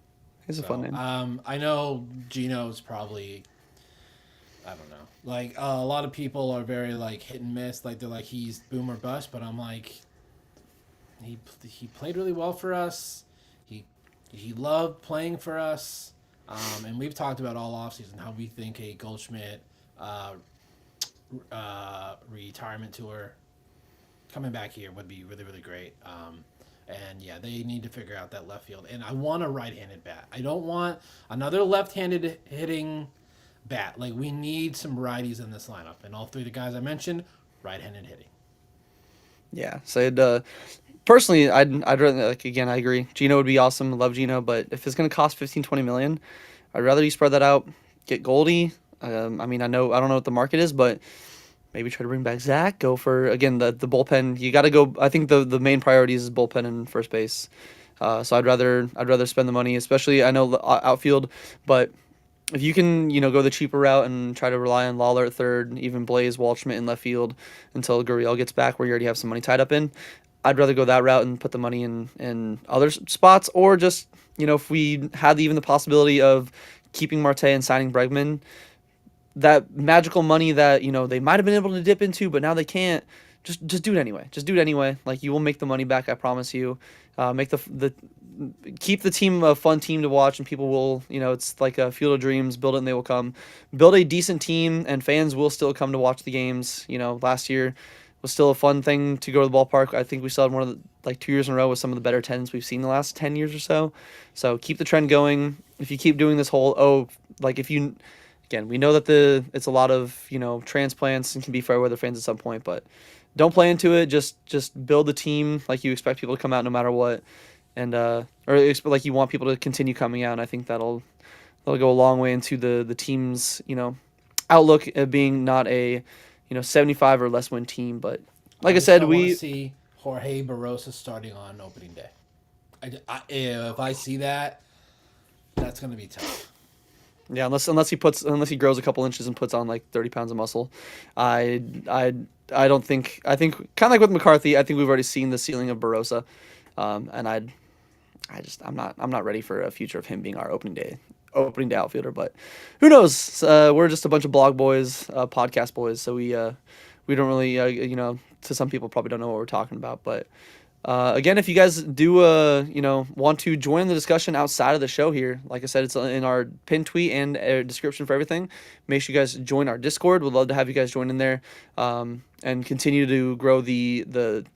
Hayes is a fun name. I know Gino's probably I don't know. Like a lot of people are very like hit and miss. Like they're like he's boom or bust, but I'm like he played really well for us. He loved playing for us. And we've talked about all offseason how we think a Goldschmidt retirement tour coming back here would be really, really great. And yeah, they need to figure out that left field. And I want a right-handed bat. I don't want another left-handed hitting bat. Like, we need some righties in this lineup. And all three of the guys I mentioned, right-handed hitting. Yeah, so personally, I'd rather, like, again, I agree. Gino would be awesome. Love Gino, but if it's going to cost 15-20 million, I'd rather you spread that out, get Goldie. I mean, I don't know what the market is, but maybe try to bring back Zach. Go for, again, the bullpen. You got to go. I think the main priority is bullpen and first base. So I'd rather spend the money, especially I know outfield, but if you can, go the cheaper route and try to rely on Lawler at third, even Blaze, Waldschmidt in left field until Gurriel gets back, where you already have some money tied up in. I'd rather go that route and put the money in other spots, or just, if we had even the possibility of keeping Marte and signing Bregman, that magical money that, they might have been able to dip into, but now they can't, just do it anyway. Just do it anyway. Like, you will make the money back, I promise you. Make keep the team a fun team to watch, and people will, it's like a field of dreams, build it and they will come. Build a decent team, and fans will still come to watch the games. Last year was still a fun thing to go to the ballpark. I think we still had one of the, 2 years in a row with some of the better attendance we've seen the last 10 years or so. So keep the trend going. If you keep doing this whole, again, we know that it's a lot of, transplants and can be fair weather fans at some point, but don't play into it. Just build the team like you expect people to come out no matter what, and or like you want people to continue coming out. And I think that'll go a long way into the team's outlook of being not a 75 or less win team. But like I said, we see Jorge Barrosa starting on opening day. If I see that, that's gonna be tough. Yeah, unless he grows a couple inches and puts on like 30 pounds of muscle, I don't think. I think kind of like with McCarthy, I think we've already seen the ceiling of Barrosa, and I'm not ready for a future of him being our opening day outfielder. But who knows? We're just a bunch of blog boys, podcast boys, so we don't really to some people probably don't know what we're talking about, but. Again, if you guys do, want to join the discussion outside of the show here, like I said, it's in our pinned tweet and description for everything. Make sure you guys join our Discord. We'd love to have you guys join in there, and continue to grow the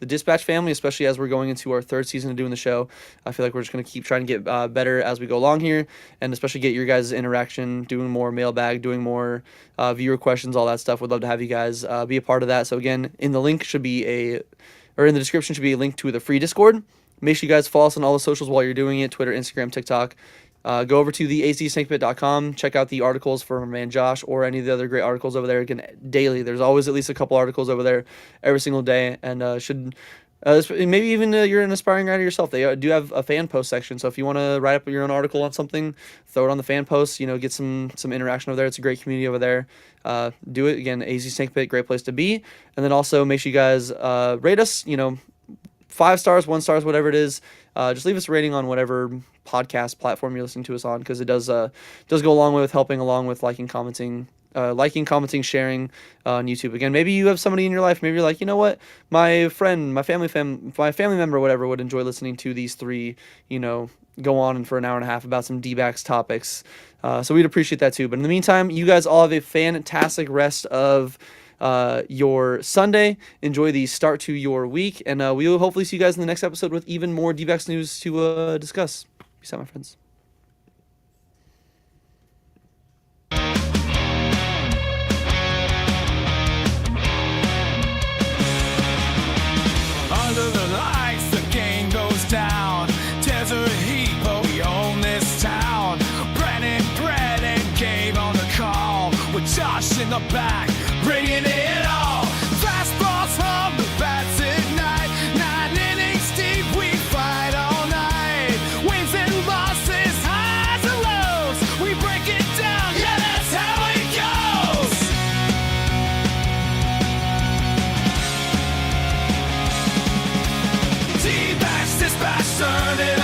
Dispatch family, especially as we're going into our third season of doing the show. I feel like we're just going to keep trying to get better as we go along here, and especially get your guys' interaction, doing more mailbag, doing more viewer questions, all that stuff. We'd love to have you guys be a part of that. So again, in the description should be a link to the free Discord. Make sure you guys follow us on all the socials while you're doing it: Twitter, Instagram, TikTok. Go over to the acsnakepit.com. Check out the articles for my man Josh or any of the other great articles over there. Again, daily. There's always at least a couple articles over there every single day. And maybe even you're an aspiring writer yourself. They do have a fan post section. So if you want to write up your own article on something, throw it on the fan post. Get some interaction over there. It's a great community over there. Do it. Again, AZ Snake Pit, great place to be. And then also make sure you guys rate us, 5 stars, 1 stars, whatever it is. Just leave us a rating on whatever podcast platform you're listening to us on, because it does go a long way with helping, along with liking, commenting, sharing on YouTube. Again, maybe you have somebody in your life, maybe you're like, you know what, my friend, my family member, whatever, would enjoy listening to these three, go on for an hour and a half about some D-backs topics. So we'd appreciate that too. But in the meantime, you guys all have a fantastic rest of your Sunday. Enjoy the start to your week, and we will hopefully see you guys in the next episode with even more D-backs news to discuss. Peace out, my friends. Under the lights, the game goes down. Desert heat, but we own this town. Brennan gave on the call, with Josh in the back, bringing it all. Fastballs hum, the bats ignite. 9 innings deep, we fight all night. Wins and losses, highs and lows, we break it down, yeah, that's how it goes. Dbacks Dispatch, turn it